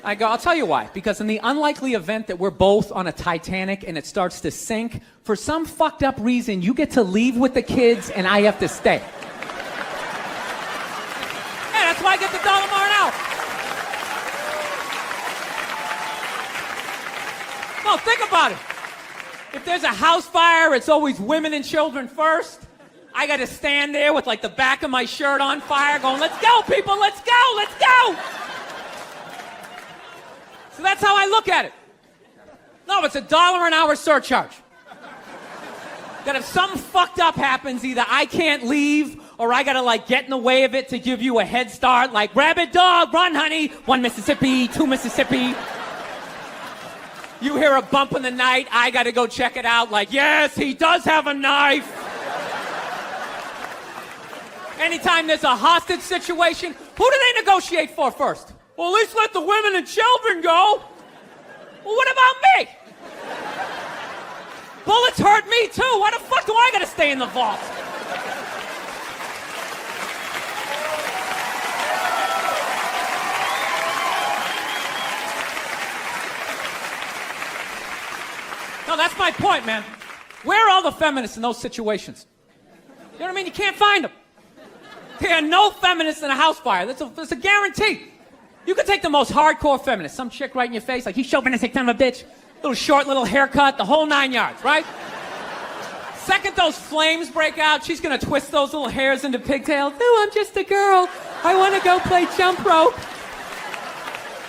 I go, I'll tell you why. Because in the unlikely event that we're both on a Titanic and it starts to sink, for some fucked up reason, you get to leave with the kids and I have to stay. Yeah, that's why I get the $1 more an hour. No, think about it. If there's a house fire, it's always women and children first. I got to stand there with like the back of my shirt on fire going, let's go, people, let's go, let's go. So that's how I look at it. No, it's $1 an hour surcharge. That if something fucked up happens, either I can't leave or I gotta like get in the way of it to give you a head start, like rabid dog, run honey, 1 Mississippi, 2 Mississippi. You hear a bump in the night, I gotta go check it out, like, yes, he does have a knife. Anytime there's a hostage situation, who do they negotiate for first? Well, at least let the women and children go. Well, what about me? Bullets hurt me too. Why the fuck do I gotta stay in the vault? No, that's my point, man. Where are all the feminists in those situations? You know what I mean? You can't find them. There are no feminists in a house fire. That's a guarantee. You could take the most hardcore feminist, some chick right in your face, like, he's chauvinistic son of a bitch, little short, little haircut, the whole 9 yards, right? Second those flames break out, she's gonna twist those little hairs into pigtails. No, I'm just a girl. I wanna go play jump rope.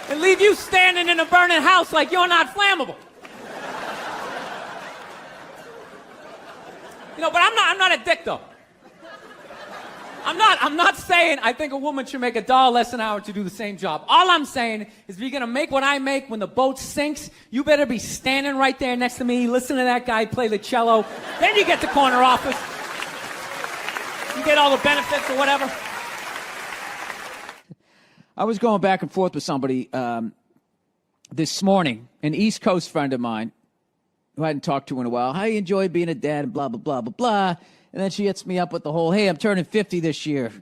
And leave you standing in a burning house like you're not flammable. You know, but I'm not a dick, though. I'm not saying I think a woman should make $1 less an hour to do the same job. All I'm saying is if you're going to make what I make when the boat sinks, you better be standing right there next to me, listen to that guy play the cello. Then you get the corner office. You get all the benefits or whatever. I was going back and forth with somebody this morning, an East Coast friend of mine who I hadn't talked to in a while. How you enjoy being a dad and blah, blah, blah, blah, blah. And then she hits me up with the whole, hey, I'm turning 50 this year.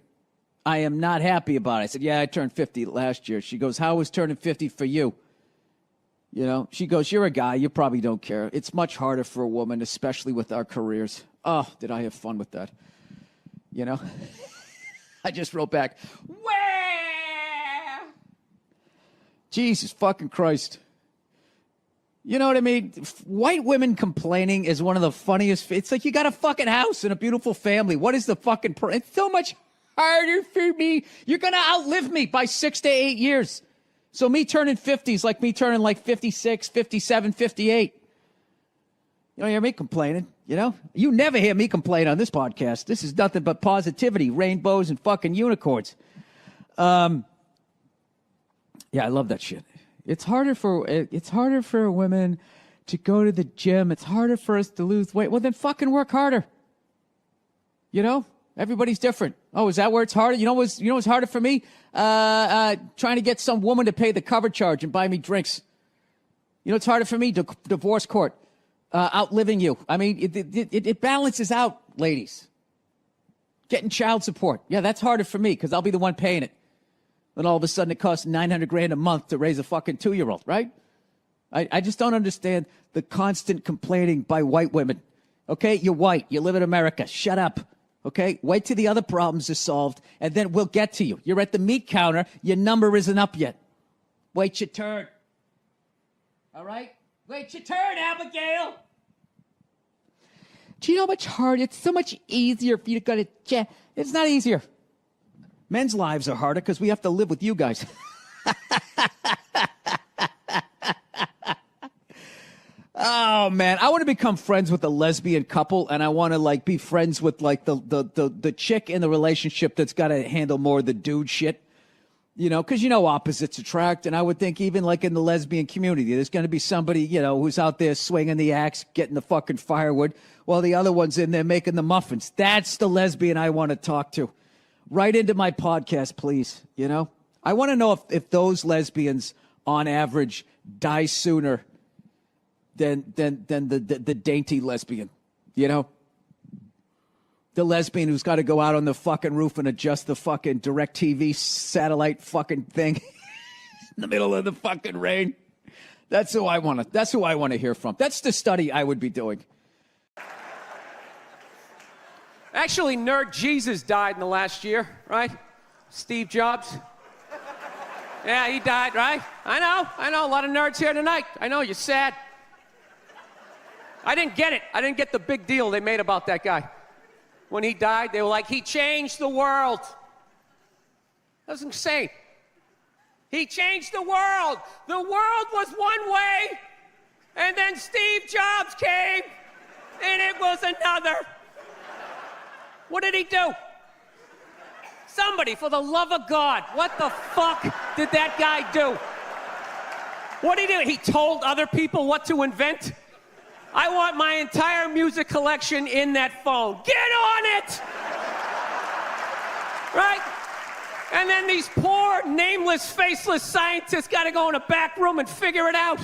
I am not happy about it. I said, yeah, I turned 50 last year. She goes, how was turning 50 for you? You know, she goes, you're a guy. You probably don't care. It's much harder for a woman, especially with our careers. Oh, did I have fun with that? You know? I just wrote back, where? Jesus fucking Christ. You know what I mean? White women complaining is one of the funniest. It's like you got a fucking house and a beautiful family. What is the fucking... It's so much harder for me. You're going to outlive me by 6 to 8 years. So me turning 50 is like me turning like 56, 57, 58. You don't hear me complaining, you know? You never hear me complain on this podcast. This is nothing but positivity, rainbows, and fucking unicorns. Yeah, I love that shit. It's harder for women to go to the gym. It's harder for us to lose weight. Well, then fucking work harder. You know, everybody's different. Oh, is that where it's harder? You know what's harder for me? Trying to get some woman to pay the cover charge and buy me drinks. You know, it's harder for me to divorce court, outliving you. I mean, it balances out, ladies. Getting child support. Yeah, that's harder for me because I'll be the one paying it. Then all of a sudden it costs $900,000 a month to raise a fucking 2-year-old, right? I just don't understand the constant complaining by white women. Okay, you're white. You live in America. Shut up. Okay, wait till the other problems are solved, and then we'll get to you. You're at the meat counter. Your number isn't up yet. Wait your turn. All right? Wait your turn, Abigail. Do you know how much harder? It's so much easier for you to go to jail. It's not easier. Men's lives are harder because we have to live with you guys. Oh, man. I want to become friends with a lesbian couple, and I want to, like, be friends with, like, the chick in the relationship that's got to handle more of the dude shit. You know, because, you know, opposites attract, and I would think even, like, in the lesbian community, there's going to be somebody, you know, who's out there swinging the axe, getting the fucking firewood, while the other one's in there making the muffins. That's the lesbian I want to talk to. Right into my podcast, please, you know? I want to know if those lesbians, on average, die sooner than the dainty lesbian, you know? The lesbian who's got to go out on the fucking roof and adjust the fucking DirecTV satellite fucking thing in the middle of the fucking rain. That's who I want to hear from. That's the study I would be doing. Actually, Nerd Jesus died in the last year, right? Steve Jobs. Yeah, he died, right? I know. A lot of nerds here tonight. I know, you're sad. I didn't get it. I didn't get the big deal they made about that guy. when he died. They were like, he changed the world. That was insane. He changed the world. The world was one way, and then Steve Jobs came, and it was another. What did he do? Somebody, for the love of God, what the fuck did that guy do? What did he do? He told other people what to invent? I want my entire music collection in that phone. Get on it! Right? And then these poor, nameless, faceless scientists got to go in a back room and figure it out.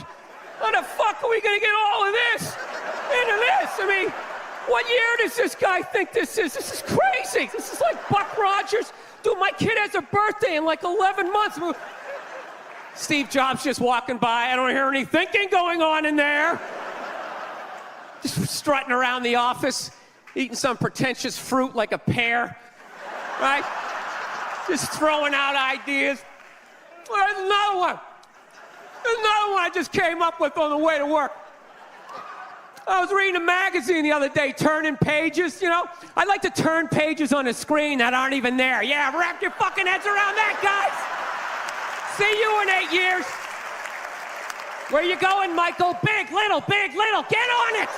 How the fuck are we going to get all of this into this? I mean, what year does this guy think this is? This is crazy. This is like Buck Rogers. Dude, my kid has a birthday in like 11 months. Steve Jobs just walking by. I don't hear any thinking going on in there. Just strutting around the office, eating some pretentious fruit like a pear, right? Just throwing out ideas. There's another one. There's another one I just came up with on the way to work. I was reading a magazine the other day, turning pages, you know? I like to turn pages on a screen that aren't even there. Yeah, wrap your fucking heads around that, guys. See you in 8 years. Where you going, Michael? Big, little, get on it.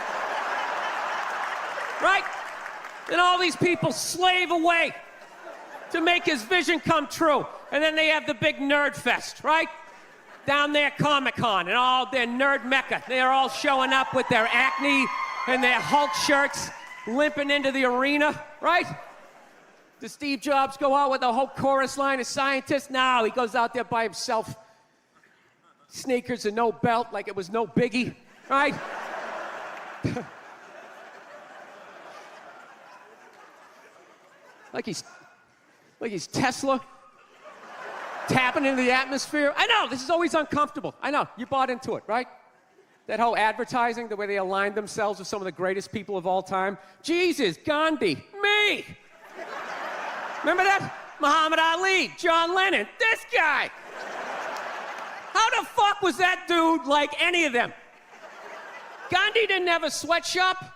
Right? And all these people slave away to make his vision come true. And then they have the big nerd fest, right? Down there, Comic-Con, and all their nerd mecca. They're all showing up with their acne and their Hulk shirts, limping into the arena, right? Does Steve Jobs go out with a whole chorus line of scientists? No, he goes out there by himself. Sneakers and no belt, like it was no biggie, right? like he's Tesla. Tapping into the atmosphere. I know, this is always uncomfortable. I know, you bought into it, right? That whole advertising, the way they aligned themselves with some of the greatest people of all time. Jesus, Gandhi, me. Remember that? Muhammad Ali, John Lennon, this guy. How the fuck was that dude like any of them? Gandhi didn't have a sweatshop.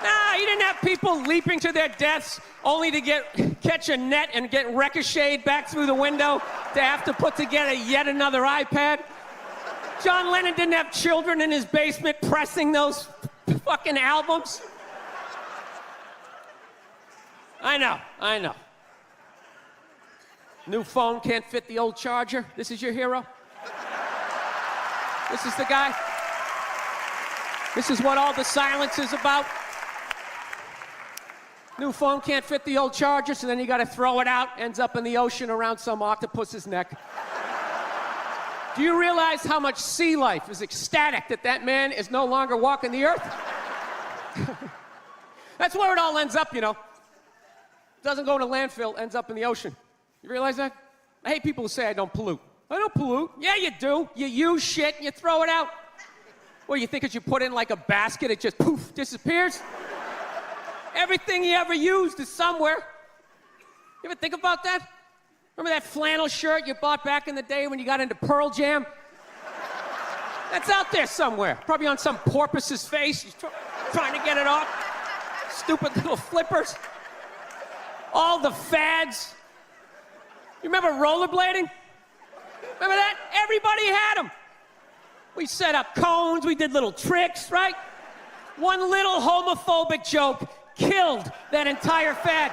Nah, he didn't have people leaping to their deaths only to catch a net and get ricocheted back through the window to have to put together yet another iPad. John Lennon didn't have children in his basement pressing those fucking albums. I know. New phone can't fit the old charger. This is your hero? This is the guy? This is what all the silence is about? New phone can't fit the old charger, so then you gotta throw it out, ends up in the ocean around some octopus's neck. Do you realize how much sea life is ecstatic that that man is no longer walking the earth? That's where it all ends up, you know. Doesn't go in a landfill, ends up in the ocean. You realize that? I hate people who say I don't pollute. I don't pollute. Yeah, you do. You use shit and you throw it out. Well, you think as you put it in like a basket, it just poof, disappears? Everything you ever used is somewhere. You ever think about that? Remember that flannel shirt you bought back in the day when you got into Pearl Jam? That's out there somewhere. Probably on some porpoise's face. He's trying to get it off. Stupid little flippers. All the fads. You remember rollerblading? Remember that? Everybody had them. We set up cones, we did little tricks, right? One little homophobic joke killed that entire fad.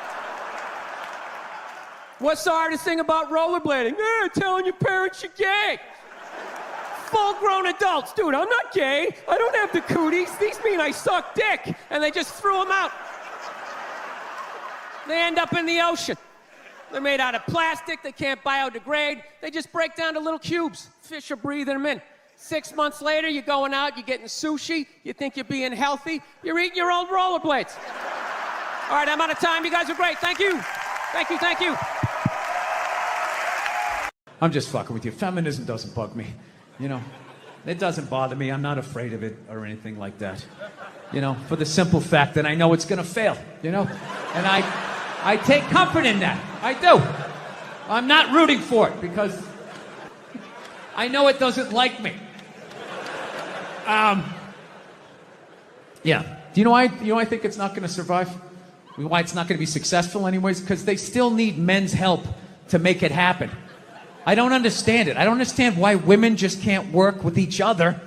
What's the hardest thing about rollerblading? Telling your parents you're gay. Full-grown adults. Dude, I'm not gay. I don't have the cooties. These mean I suck dick. And they just threw them out. They end up in the ocean. They're made out of plastic. They can't biodegrade. They just break down to little cubes. Fish are breathing them in. 6 months later, you're going out, you're getting sushi. You think you're being healthy. You're eating your old rollerblades. All right, I'm out of time. You guys are great. Thank you. Thank you, thank you. I'm just fucking with you. Feminism doesn't bug me. You know, it doesn't bother me. I'm not afraid of it or anything like that. You know, for the simple fact that I know it's going to fail, you know? And I take comfort in that. I do. I'm not rooting for it because I know it doesn't like me. Yeah. Do you know why? I think it's not going to survive? Why it's not going to be successful anyways? Because they still need men's help to make it happen. I don't understand it. I don't understand why women just can't work with each other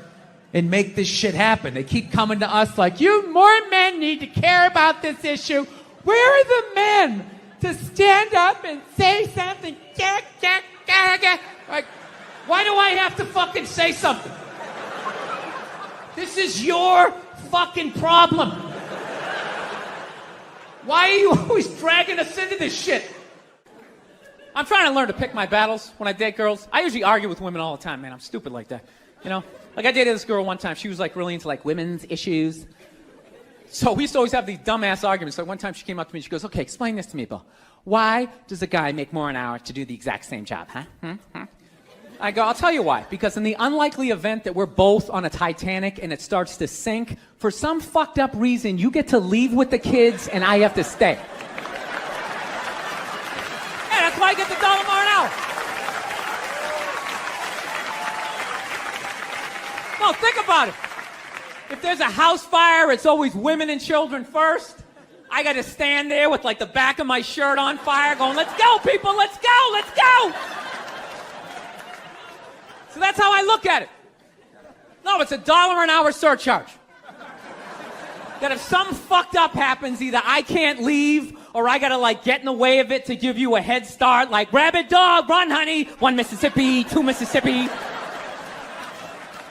and make this shit happen. They keep coming to us like, you more men need to care about this issue. Where are the men to stand up and say something? Like, why do I have to fucking say something? This is your fucking problem. Why are you always dragging us into this shit? I'm trying to learn to pick my battles when I date girls. I usually argue with women all the time, man. I'm stupid like that. You know? Like, I dated this girl one time. She was, like, really into, like, women's issues. So we used to always have these dumbass arguments. So one time she came up to me and she goes, okay, explain this to me, Bill. Why does a guy make more an hour to do the exact same job, huh? I go, I'll tell you why. Because in the unlikely event that we're both on a Titanic and it starts to sink, for some fucked up reason, you get to leave with the kids and I have to stay. Yeah, that's why I get the $1 more an hour. No, think about it. If there's a house fire, it's always women and children first. I got to stand there with like the back of my shirt on fire going, let's go, people, let's go, let's go. So that's how I look at it. No, it's $1 an hour surcharge. That if something fucked up happens, either I can't leave or I got to like get in the way of it to give you a head start, like rabbit dog, run honey, 1 Mississippi, 2 Mississippi.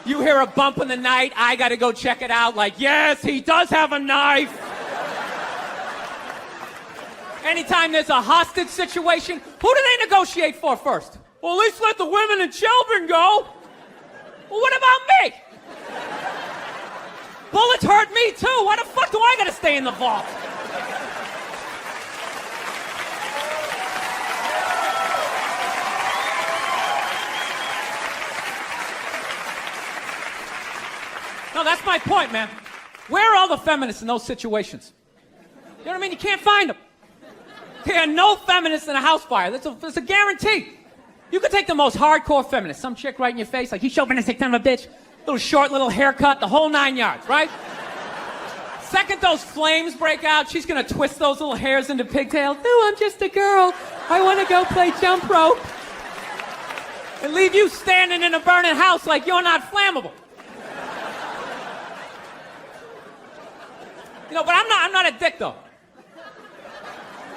You hear a bump in the night, I gotta go check it out, like, yes, he does have a knife. Anytime there's a hostage situation, who do they negotiate for first? Well, at least let the women and children go. Well, what about me? Bullets hurt me too. Why the fuck do I gotta stay in the vault? No, that's my point, man. Where are all the feminists in those situations? You know what I mean? You can't find them. There are no feminists in a house fire. That's a guarantee. You could take the most hardcore feminist, some chick right in your face, like, you chauvinistic son of a bitch, little short, little haircut, the whole 9 yards, right? Second those flames break out, she's gonna twist those little hairs into pigtails. No, I'm just a girl. I wanna go play jump rope. And leave you standing in a burning house like you're not flammable. You know, but I'm not a dick, though.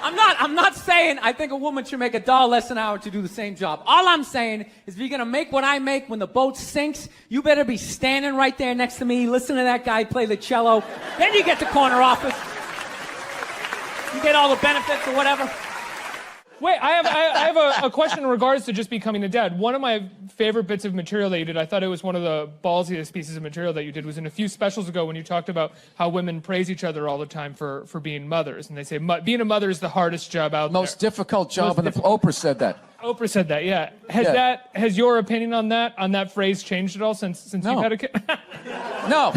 I'm not saying I think a woman should make $1 less an hour to do the same job. All I'm saying is if you're going to make what I make when the boat sinks, you better be standing right there next to me, listen to that guy play the cello. Then you get the corner office. You get all the benefits or whatever. Wait, I have a question in regards to just becoming a dad. One of my favorite bits of material that you did, I thought it was one of the ballsiest pieces of material that you did, was in a few specials ago when you talked about how women praise each other all the time for being mothers. And they say being a mother is the hardest job out there. Most difficult job, and Oprah said that. Oprah said that, yeah. Has your opinion on that phrase changed at all since you've had a kid? No.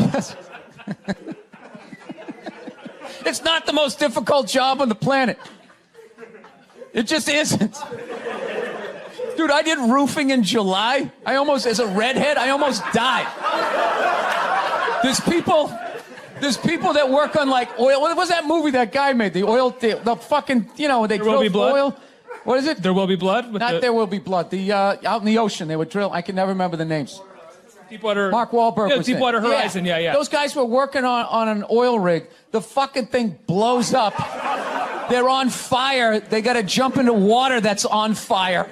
It's not the most difficult job on the planet. It just isn't. Dude, I did roofing in July. As a redhead, I almost died. There's people that work on like oil. What was that movie that guy made? The fucking, they drill oil. What is it? There Will Be Blood? There Will Be Blood. Out in the ocean, they would drill. I can never remember the names. Deepwater. Mark Wahlberg was Deepwater Horizon, yeah. Those guys were working on an oil rig. The fucking thing blows up. They're on fire. They got to jump into water that's on fire.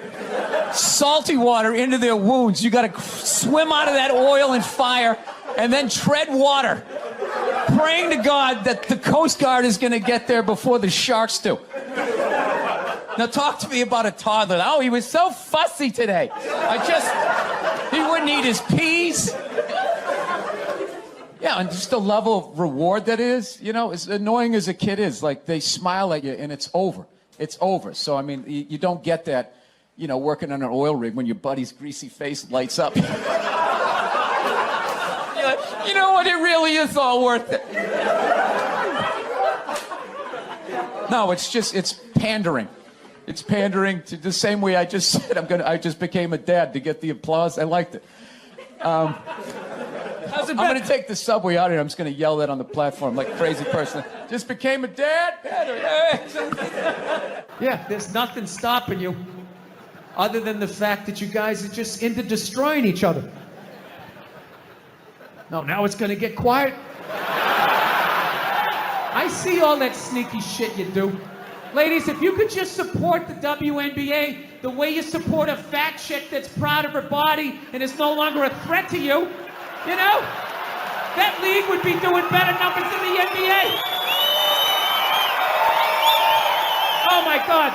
Salty water into their wounds. You got to swim out of that oil and fire and then tread water, praying to God that the Coast Guard is going to get there before the sharks do. Now talk to me about a toddler. Oh, he was so fussy today. He wouldn't eat his peas. Yeah, and just the level of reward that is, as annoying as a kid is, like they smile at you and it's over. It's over. So, I mean, you don't get that, working on an oil rig when your buddy's greasy face lights up. You're like, you know what? It really is all worth it. No, it's pandering. It's pandering to the same way I just said I just became a dad to get the applause. I liked it. How's it I'm been? going to take the subway out here. I'm just going to yell that on the platform like a crazy person. Just became a dad. Yeah, there's nothing stopping you other than the fact that you guys are just into destroying each other. No, now it's going to get quiet. I see all that sneaky shit you do. Ladies, if you could just support the WNBA the way you support a fat chick that's proud of her body and is no longer a threat to you, you know, that league would be doing better numbers than the NBA. Oh my God,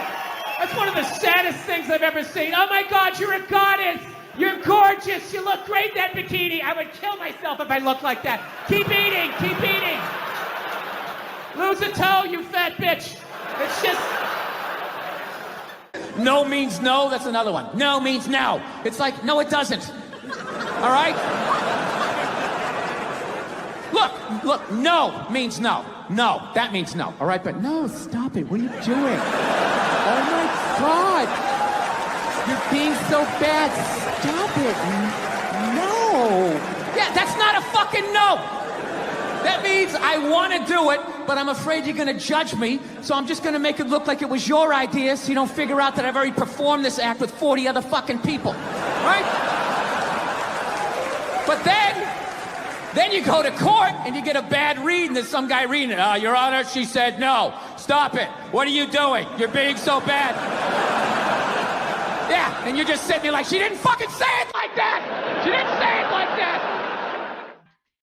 that's one of the saddest things I've ever seen. Oh my God, you're a goddess. You're gorgeous. You look great in that bikini. I would kill myself if I looked like that. Keep eating, keep eating. Lose a toe, you fat bitch. It's just... No means no, that's another one. No means no. It's like, no, it doesn't. All right? Look, no means no. No, that means no. All right, but no, stop it. What are you doing? Oh my God. You're being so bad. Stop it. No. Yeah, that's not a fucking no. That means I want to do it, but I'm afraid you're going to judge me, so I'm just going to make it look like it was your idea so you don't figure out that I've already performed this act with 40 other fucking people. Right? But then you go to court and you get a bad read and there's some guy reading it. Your Honor, she said no. Stop it. What are you doing? You're being so bad. Yeah, and you're just sitting there like, she didn't fucking say it like that. She didn't say it like